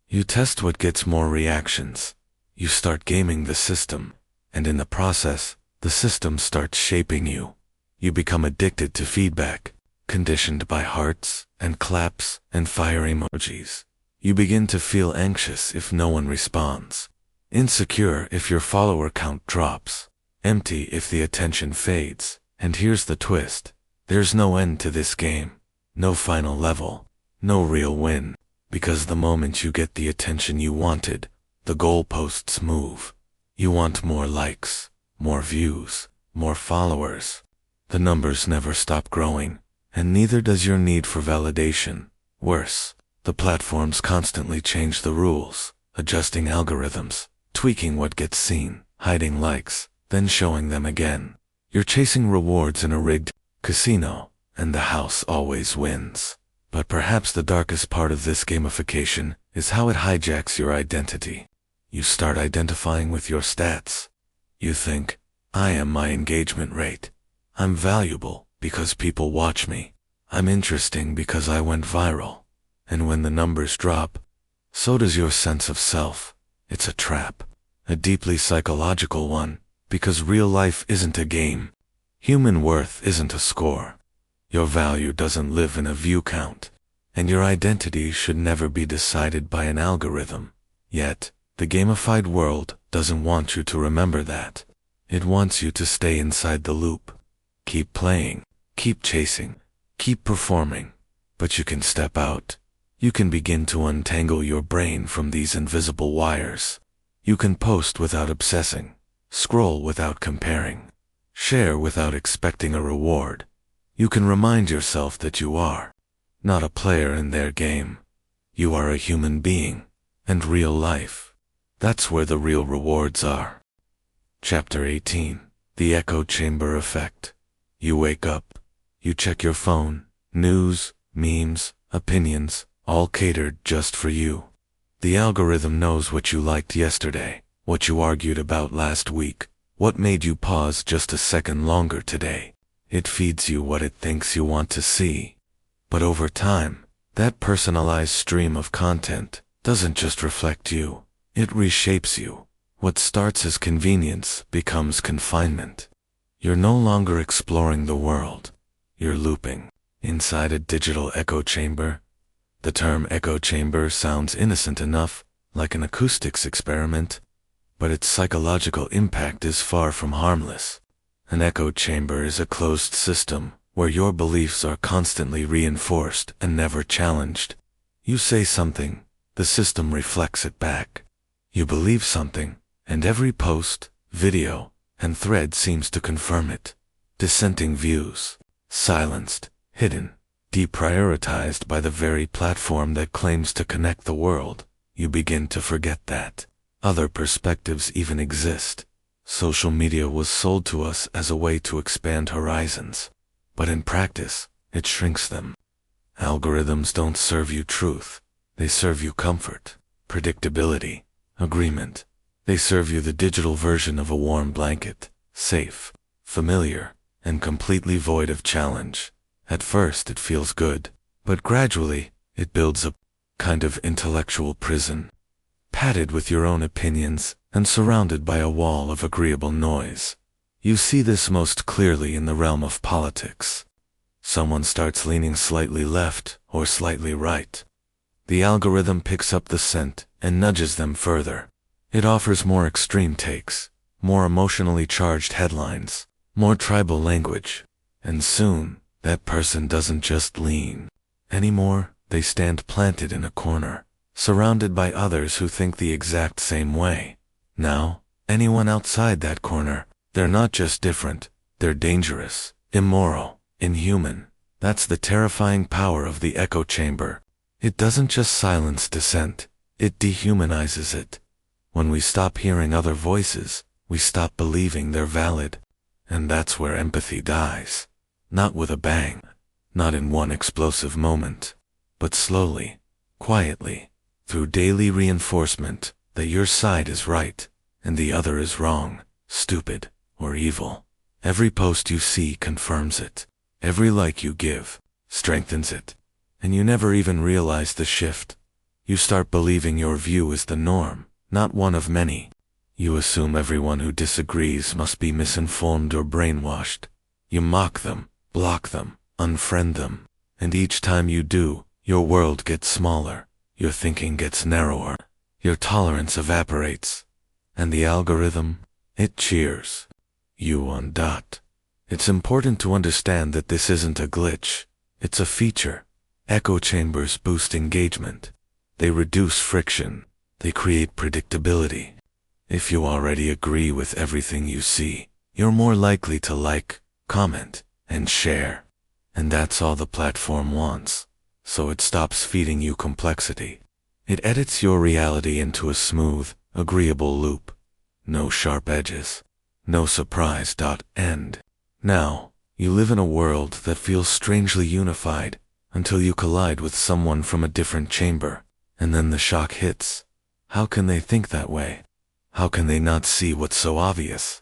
You test what gets more reactions. You start gaming the system, and in the process, the system starts shaping you. You become addicted to feedback, conditioned by hearts and claps and fire emojis. You begin to feel anxious if no one responds, insecure if your follower count drops, empty if the attention fades. And here's the twist. There's no end to this game, no final level, no real win, because the moment you get the attention you wanted, the goalposts move. You want more likes, more views, more followers. The numbers never stop growing, and neither does your need for validation. Worse, the platforms constantly change the rules, adjusting algorithms, tweaking what gets seen, hiding likes, then showing them again. You're chasing rewards in a rigged casino, and the house always wins. But perhaps the darkest part of this gamification is how it hijacks your identity. You start identifying with your stats. You think, I am my engagement rate. I'm valuable because people watch me. I'm interesting because I went viral. And when the numbers drop, so does your sense of self. It's a trap, a deeply psychological one, because real life isn't a game. Human worth isn't a score. Your value doesn't live in a view count, and your identity should never be decided by an algorithm. Yet, the gamified world doesn't want you to remember that. It wants you to stay inside the loop. Keep playing, keep chasing, keep performing. But you can step out. You can begin to untangle your brain from these invisible wires. You can post without obsessing, scroll without comparing, share without expecting a reward. You can remind yourself that you are not a player in their game. You are a human being, and real life. That's where the real rewards are. Chapter 18. The Echo Chamber Effect. You wake up. You check your phone. News, memes, opinions, all catered just for you. The algorithm knows what you liked yesterday, what you argued about last week, what made you pause just a second longer today. It feeds you what it thinks you want to see. But over time, that personalized stream of content doesn't just reflect you, it reshapes you. What starts as convenience becomes confinement. You're no longer exploring the world. You're looping inside a digital echo chamber. The term echo chamber sounds innocent enough, like an acoustics experiment, but its psychological impact is far from harmless. An echo chamber is a closed system where your beliefs are constantly reinforced and never challenged. You say something, the system reflects it back. You believe something, and every post, video, and thread seems to confirm it. Dissenting views, silenced, hidden, deprioritized by the very platform that claims to connect the world. You begin to forget that other perspectives even exist. Social media was sold to us as a way to expand horizons, but in practice, it shrinks them. Algorithms don't serve you truth. They serve you comfort, predictability, agreement. They serve you the digital version of a warm blanket, safe, familiar, and completely void of challenge. At first it feels good, but gradually it builds a kind of intellectual prison, padded with your own opinions and surrounded by a wall of agreeable noise. You see this most clearly in the realm of politics. Someone starts leaning slightly left or slightly right. The algorithm picks up the scent and nudges them further. It offers more extreme takes, more emotionally charged headlines, more tribal language, and soon, that person doesn't just lean anymore, they stand planted in a corner, surrounded by others who think the exact same way. Now, anyone outside that corner, they're not just different, they're dangerous, immoral, inhuman. That's the terrifying power of the echo chamber. It doesn't just silence dissent, it dehumanizes it. When we stop hearing other voices, we stop believing they're valid. And that's where empathy dies. Not with a bang, not in one explosive moment, but slowly, quietly, through daily reinforcement that your side is right and the other is wrong, stupid, or evil. Every post you see confirms it. Every like you give strengthens it. And you never even realize the shift. You start believing your view is the norm, not one of many. You assume everyone who disagrees must be misinformed or brainwashed. You mock them, block them, unfriend them, and each time you do, your world gets smaller, your thinking gets narrower, your tolerance evaporates, and the algorithm, it cheers you on. It's important to understand that this isn't a glitch, it's a feature. Echo chambers boost engagement. They reduce friction. They create predictability. If you already agree with everything you see, you're more likely to like, comment, and share. And that's all the platform wants. So it stops feeding you complexity. It edits your reality into a smooth, agreeable loop. No sharp edges. No surprise. End. Now, you live in a world that feels strangely unified until you collide with someone from a different chamber, and then the shock hits. How can they think that way? How can they not see what's so obvious?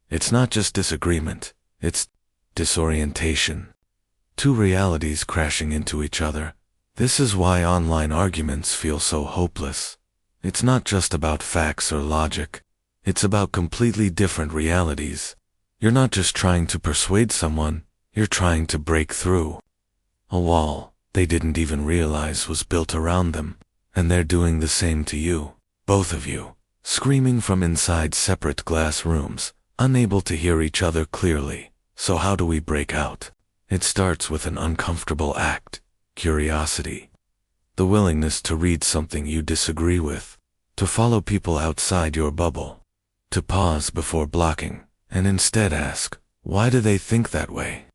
It's not just disagreement, it's disorientation. Two realities crashing into each other. This is why online arguments feel so hopeless. It's not just about facts or logic. It's about completely different realities. You're not just trying to persuade someone, you're trying to break through a wall they didn't even realize was built around them, and they're doing the same to you, both of you, screaming from inside separate glass rooms, unable to hear each other clearly. So how do we break out? It starts with an uncomfortable act, curiosity. The willingness to read something you disagree with, to follow people outside your bubble, to pause before blocking, and instead ask, why do they think that way?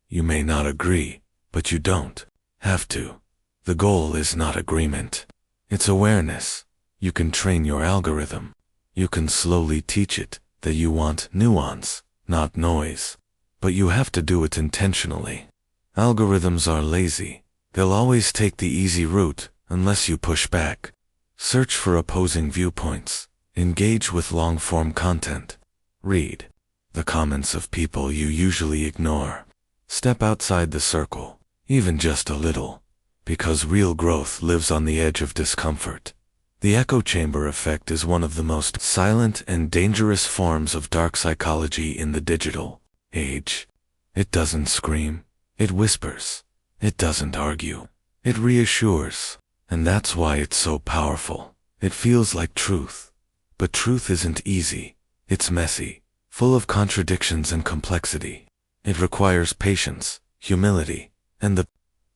You may not agree, but you don't have to. The goal is not agreement. It's awareness. You can train your algorithm. You can slowly teach it that you want nuance, not noise. But you have to do it intentionally. Algorithms are lazy. They'll always take the easy route unless you push back. Search for opposing viewpoints. Engage with long-form content. Read the comments of people you usually ignore. Step outside the circle, even just a little, because real growth lives on the edge of discomfort. The echo chamber effect is one of the most silent and dangerous forms of dark psychology in the digital age. It doesn't scream, it whispers. It doesn't argue, it reassures. And that's why it's so powerful. It feels like truth. But truth isn't easy. It's messy, full of contradictions and complexity. It requires patience, humility, and the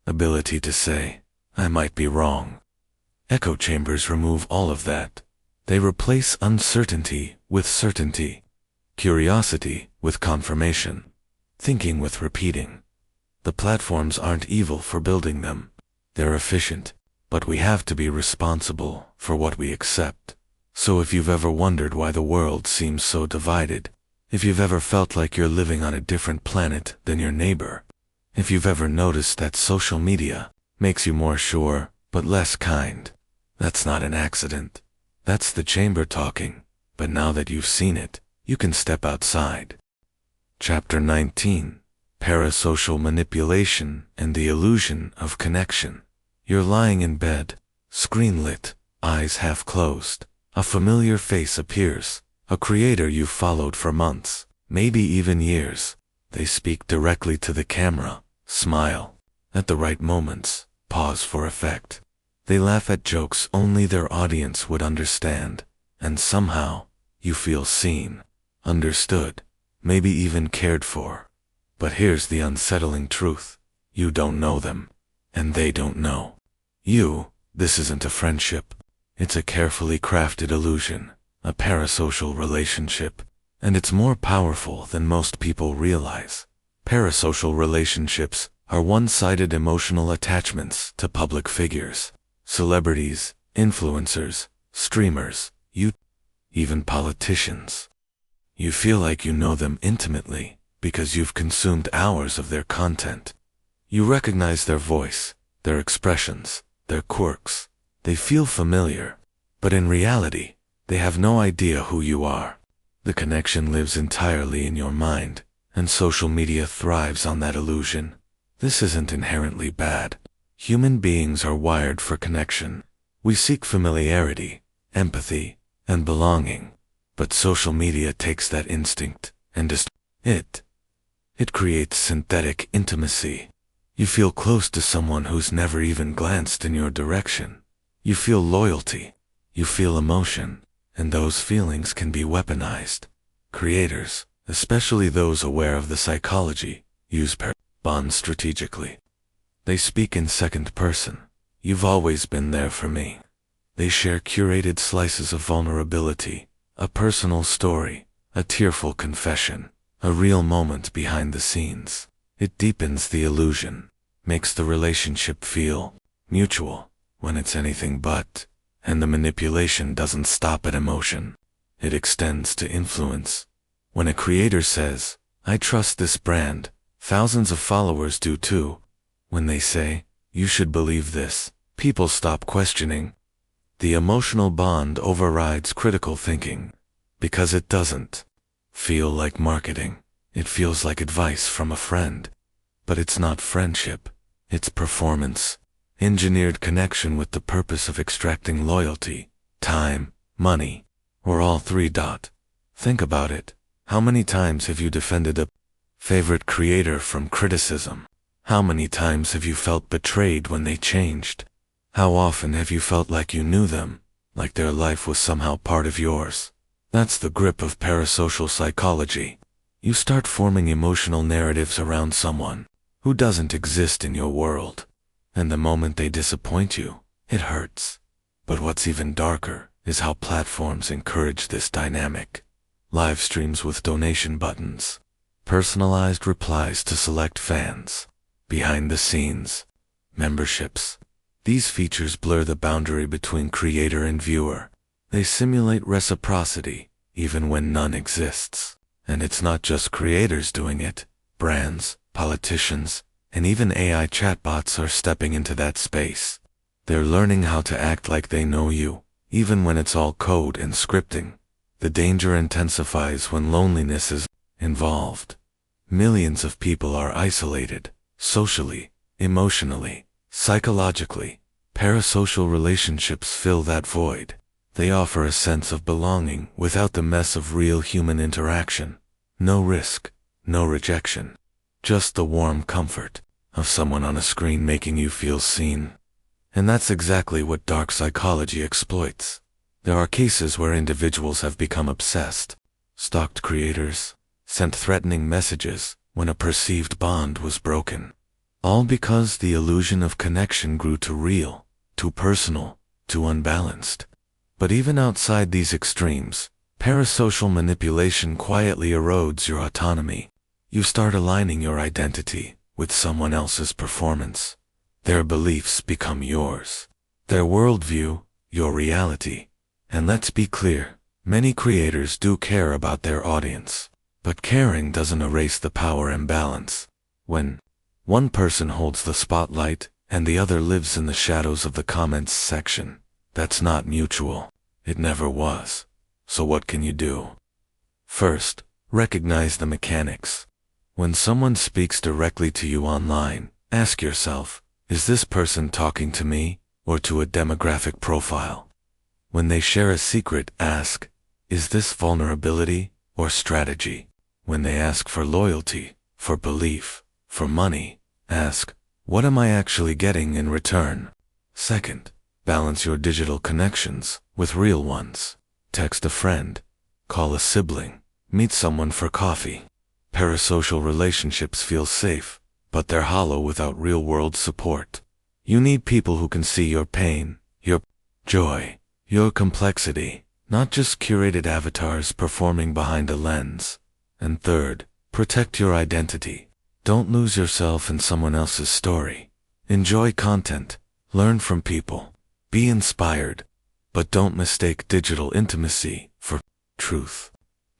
ability to say, I might be wrong. Echo chambers remove all of that. They replace uncertainty with certainty, curiosity with confirmation, thinking with repeating. The platforms aren't evil for building them. They're efficient, but we have to be responsible for what we accept. So if you've ever wondered why the world seems so divided, if you've ever felt like you're living on a different planet than your neighbor, if you've ever noticed that social media makes you more sure but less kind, that's not an accident. That's the chamber talking, but now that you've seen it, you can step outside. Chapter 19. Parasocial Manipulation and the Illusion of Connection. You're lying in bed, screen lit, eyes half closed. A familiar face appears, a creator you've followed for months, maybe even years. They speak directly to the camera, smile. At the right moments, pause for effect. They laugh at jokes only their audience would understand, and somehow, you feel seen, understood, maybe even cared for. But here's the unsettling truth. You don't know them, and they don't know you. This isn't a friendship. It's a carefully crafted illusion, a parasocial relationship, and it's more powerful than most people realize. Parasocial relationships are one-sided emotional attachments to public figures, celebrities, influencers, streamers, even politicians. You feel like you know them intimately because you've consumed hours of their content. You recognize their voice, their expressions, their quirks. They feel familiar, but in reality, they have no idea who you are. The connection lives entirely in your mind, and social media thrives on that illusion. This isn't inherently bad. Human beings are wired for connection. We seek familiarity, empathy, and belonging. But social media takes that instinct and distorts it. It creates synthetic intimacy. You feel close to someone who's never even glanced in your direction. You feel loyalty. You feel emotion. And those feelings can be weaponized. Creators, especially those aware of the psychology, use bonds strategically. They speak in second person. You've always been there for me. They share curated slices of vulnerability, a personal story, a tearful confession, a real moment behind the scenes. It deepens the illusion, makes the relationship feel mutual when it's anything but, and the manipulation doesn't stop at emotion. It extends to influence. When a creator says, I trust this brand, thousands of followers do too. When they say, you should believe this, people stop questioning. The emotional bond overrides critical thinking, because it doesn't feel like marketing. It feels like advice from a friend. But it's not friendship, it's performance. Engineered connection with the purpose of extracting loyalty, time, money, or all three. Think about it. How many times have you defended a favorite creator from criticism? How many times have you felt betrayed when they changed? How often have you felt like you knew them, like their life was somehow part of yours? That's the grip of parasocial psychology. You start forming emotional narratives around someone who doesn't exist in your world. And the moment they disappoint you, it hurts. But what's even darker is how platforms encourage this dynamic. Live streams with donation buttons, personalized replies to select fans, behind the scenes, memberships. These features blur the boundary between creator and viewer. They simulate reciprocity, even when none exists. And it's not just creators doing it. Brands, politicians, and even AI chatbots are stepping into that space. They're learning how to act like they know you, even when it's all code and scripting. The danger intensifies when loneliness is involved. Millions of people are isolated, socially, emotionally, psychologically. Parasocial relationships fill that void. They offer a sense of belonging without the mess of real human interaction. No risk, no rejection. Just the warm comfort of someone on a screen making you feel seen. And that's exactly what dark psychology exploits. There are cases where individuals have become obsessed, stalked creators, sent threatening messages when a perceived bond was broken. All because the illusion of connection grew too real, too personal, too unbalanced. But even outside these extremes, parasocial manipulation quietly erodes your autonomy. You start aligning your identity with someone else's performance. Their beliefs become yours. Their worldview, your reality. And let's be clear, many creators do care about their audience. But caring doesn't erase the power imbalance. When one person holds the spotlight and the other lives in the shadows of the comments section, that's not mutual. It never was. So what can you do? First, recognize the mechanics. When someone speaks directly to you online, ask yourself, is this person talking to me or to a demographic profile? When they share a secret, ask, is this vulnerability or strategy? When they ask for loyalty, for belief, for money, ask, what am I actually getting in return? Second, balance your digital connections with real ones. Text a friend, call a sibling, meet someone for coffee. Parasocial relationships feel safe, but they're hollow without real-world support. You need people who can see your pain, your joy, your complexity, not just curated avatars performing behind a lens. And third, protect your identity. Don't lose yourself in someone else's story. Enjoy content, learn from people, be inspired, but don't mistake digital intimacy for truth.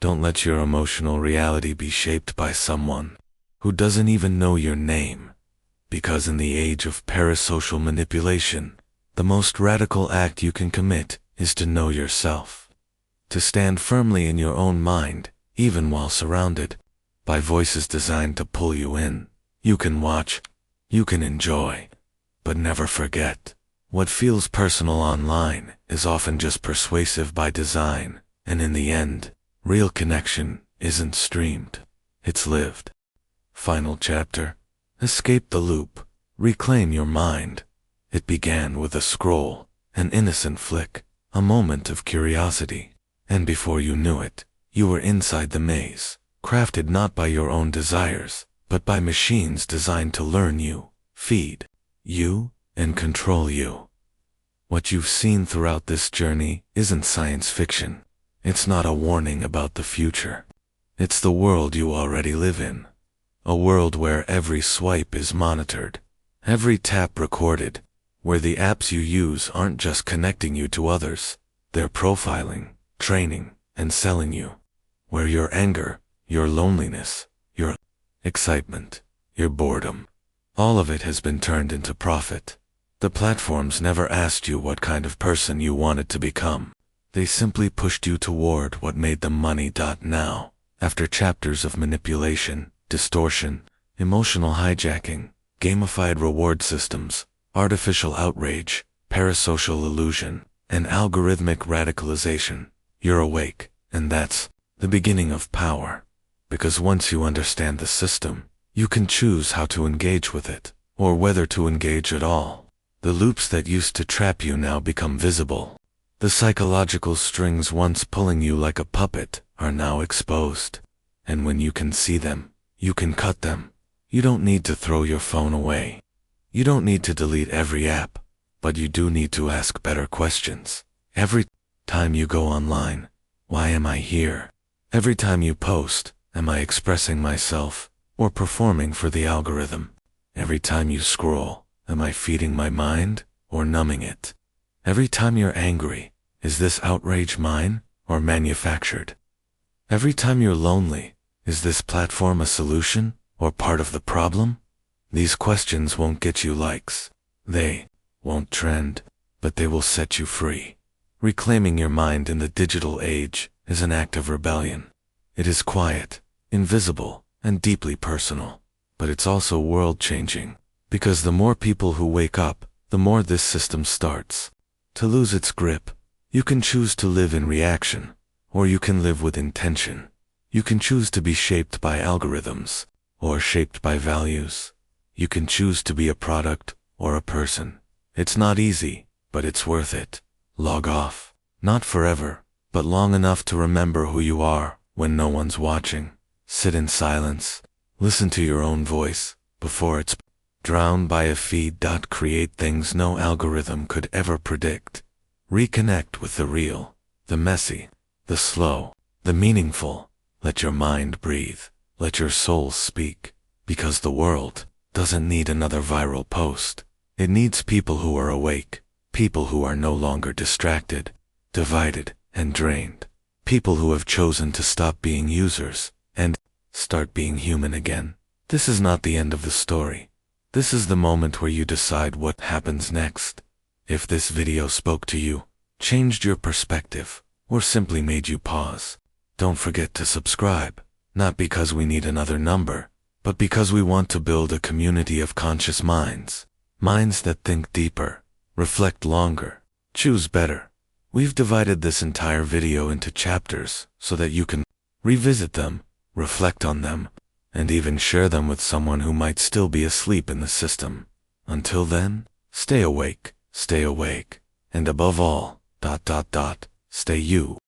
Don't let your emotional reality be shaped by someone who doesn't even know your name. Because in the age of parasocial manipulation, the most radical act you can commit is to know yourself. To stand firmly in your own mind, even while surrounded by voices designed to pull you in. You can watch, you can enjoy, but never forget. What feels personal online is often just persuasive by design, and in the end, real connection isn't streamed, it's lived. Final chapter. Escape the loop. Reclaim your mind. It began with a scroll, an innocent flick, a moment of curiosity, and before you knew it, you were inside the maze, crafted not by your own desires, but by machines designed to learn you, feed you, and control you. What you've seen throughout this journey isn't science fiction. It's not a warning about the future. It's the world you already live in. A world where every swipe is monitored, every tap recorded, where the apps you use aren't just connecting you to others, they're profiling, training, and selling you. Where your anger, your loneliness, your excitement, your boredom, all of it has been turned into profit. The platforms never asked you what kind of person you wanted to become. They simply pushed you toward what made them money. Now, after chapters of manipulation, distortion, emotional hijacking, gamified reward systems, artificial outrage, parasocial illusion, and algorithmic radicalization, you're awake, and that's the beginning of power. Because once you understand the system, you can choose how to engage with it, or whether to engage at all. The loops that used to trap you now become visible. The psychological strings once pulling you like a puppet are now exposed. And when you can see them, you can cut them. You don't need to throw your phone away. You don't need to delete every app, but you do need to ask better questions. Every time you go online, why am I here? Every time you post, am I expressing myself or performing for the algorithm? Every time you scroll, am I feeding my mind or numbing it? Every time you're angry, is this outrage mine or manufactured? Every time you're lonely, is this platform a solution or part of the problem? These questions won't get you likes. They won't trend, but they will set you free. Reclaiming your mind in the digital age is an act of rebellion. It is quiet, invisible, and deeply personal, but it's also world-changing, because the more people who wake up, the more this system starts to lose its grip. You can choose to live in reaction, or you can live with intention. You can choose to be shaped by algorithms, or shaped by values. You can choose to be a product or a person. It's not easy, but it's worth it. Log off. Not forever, but long enough to remember who you are when no one's watching. Sit in silence. Listen to your own voice before it's drowned by a feed. Create things no algorithm could ever predict. Reconnect with the real, the messy, the slow, the meaningful. Let your mind breathe. Let your soul speak. Because the world doesn't need another viral post. It needs people who are awake. People who are no longer distracted, divided, and drained. People who have chosen to stop being users and start being human again. This is not the end of the story. This is the moment where you decide what happens next. If this video spoke to you, changed your perspective, or simply made you pause, don't forget to subscribe. Not because we need another number, but because we want to build a community of conscious minds. Minds that think deeper, reflect longer, choose better. We've divided this entire video into chapters so that you can revisit them, reflect on them, and even share them with someone who might still be asleep in the system. Until then, stay awake, and above all, stay you.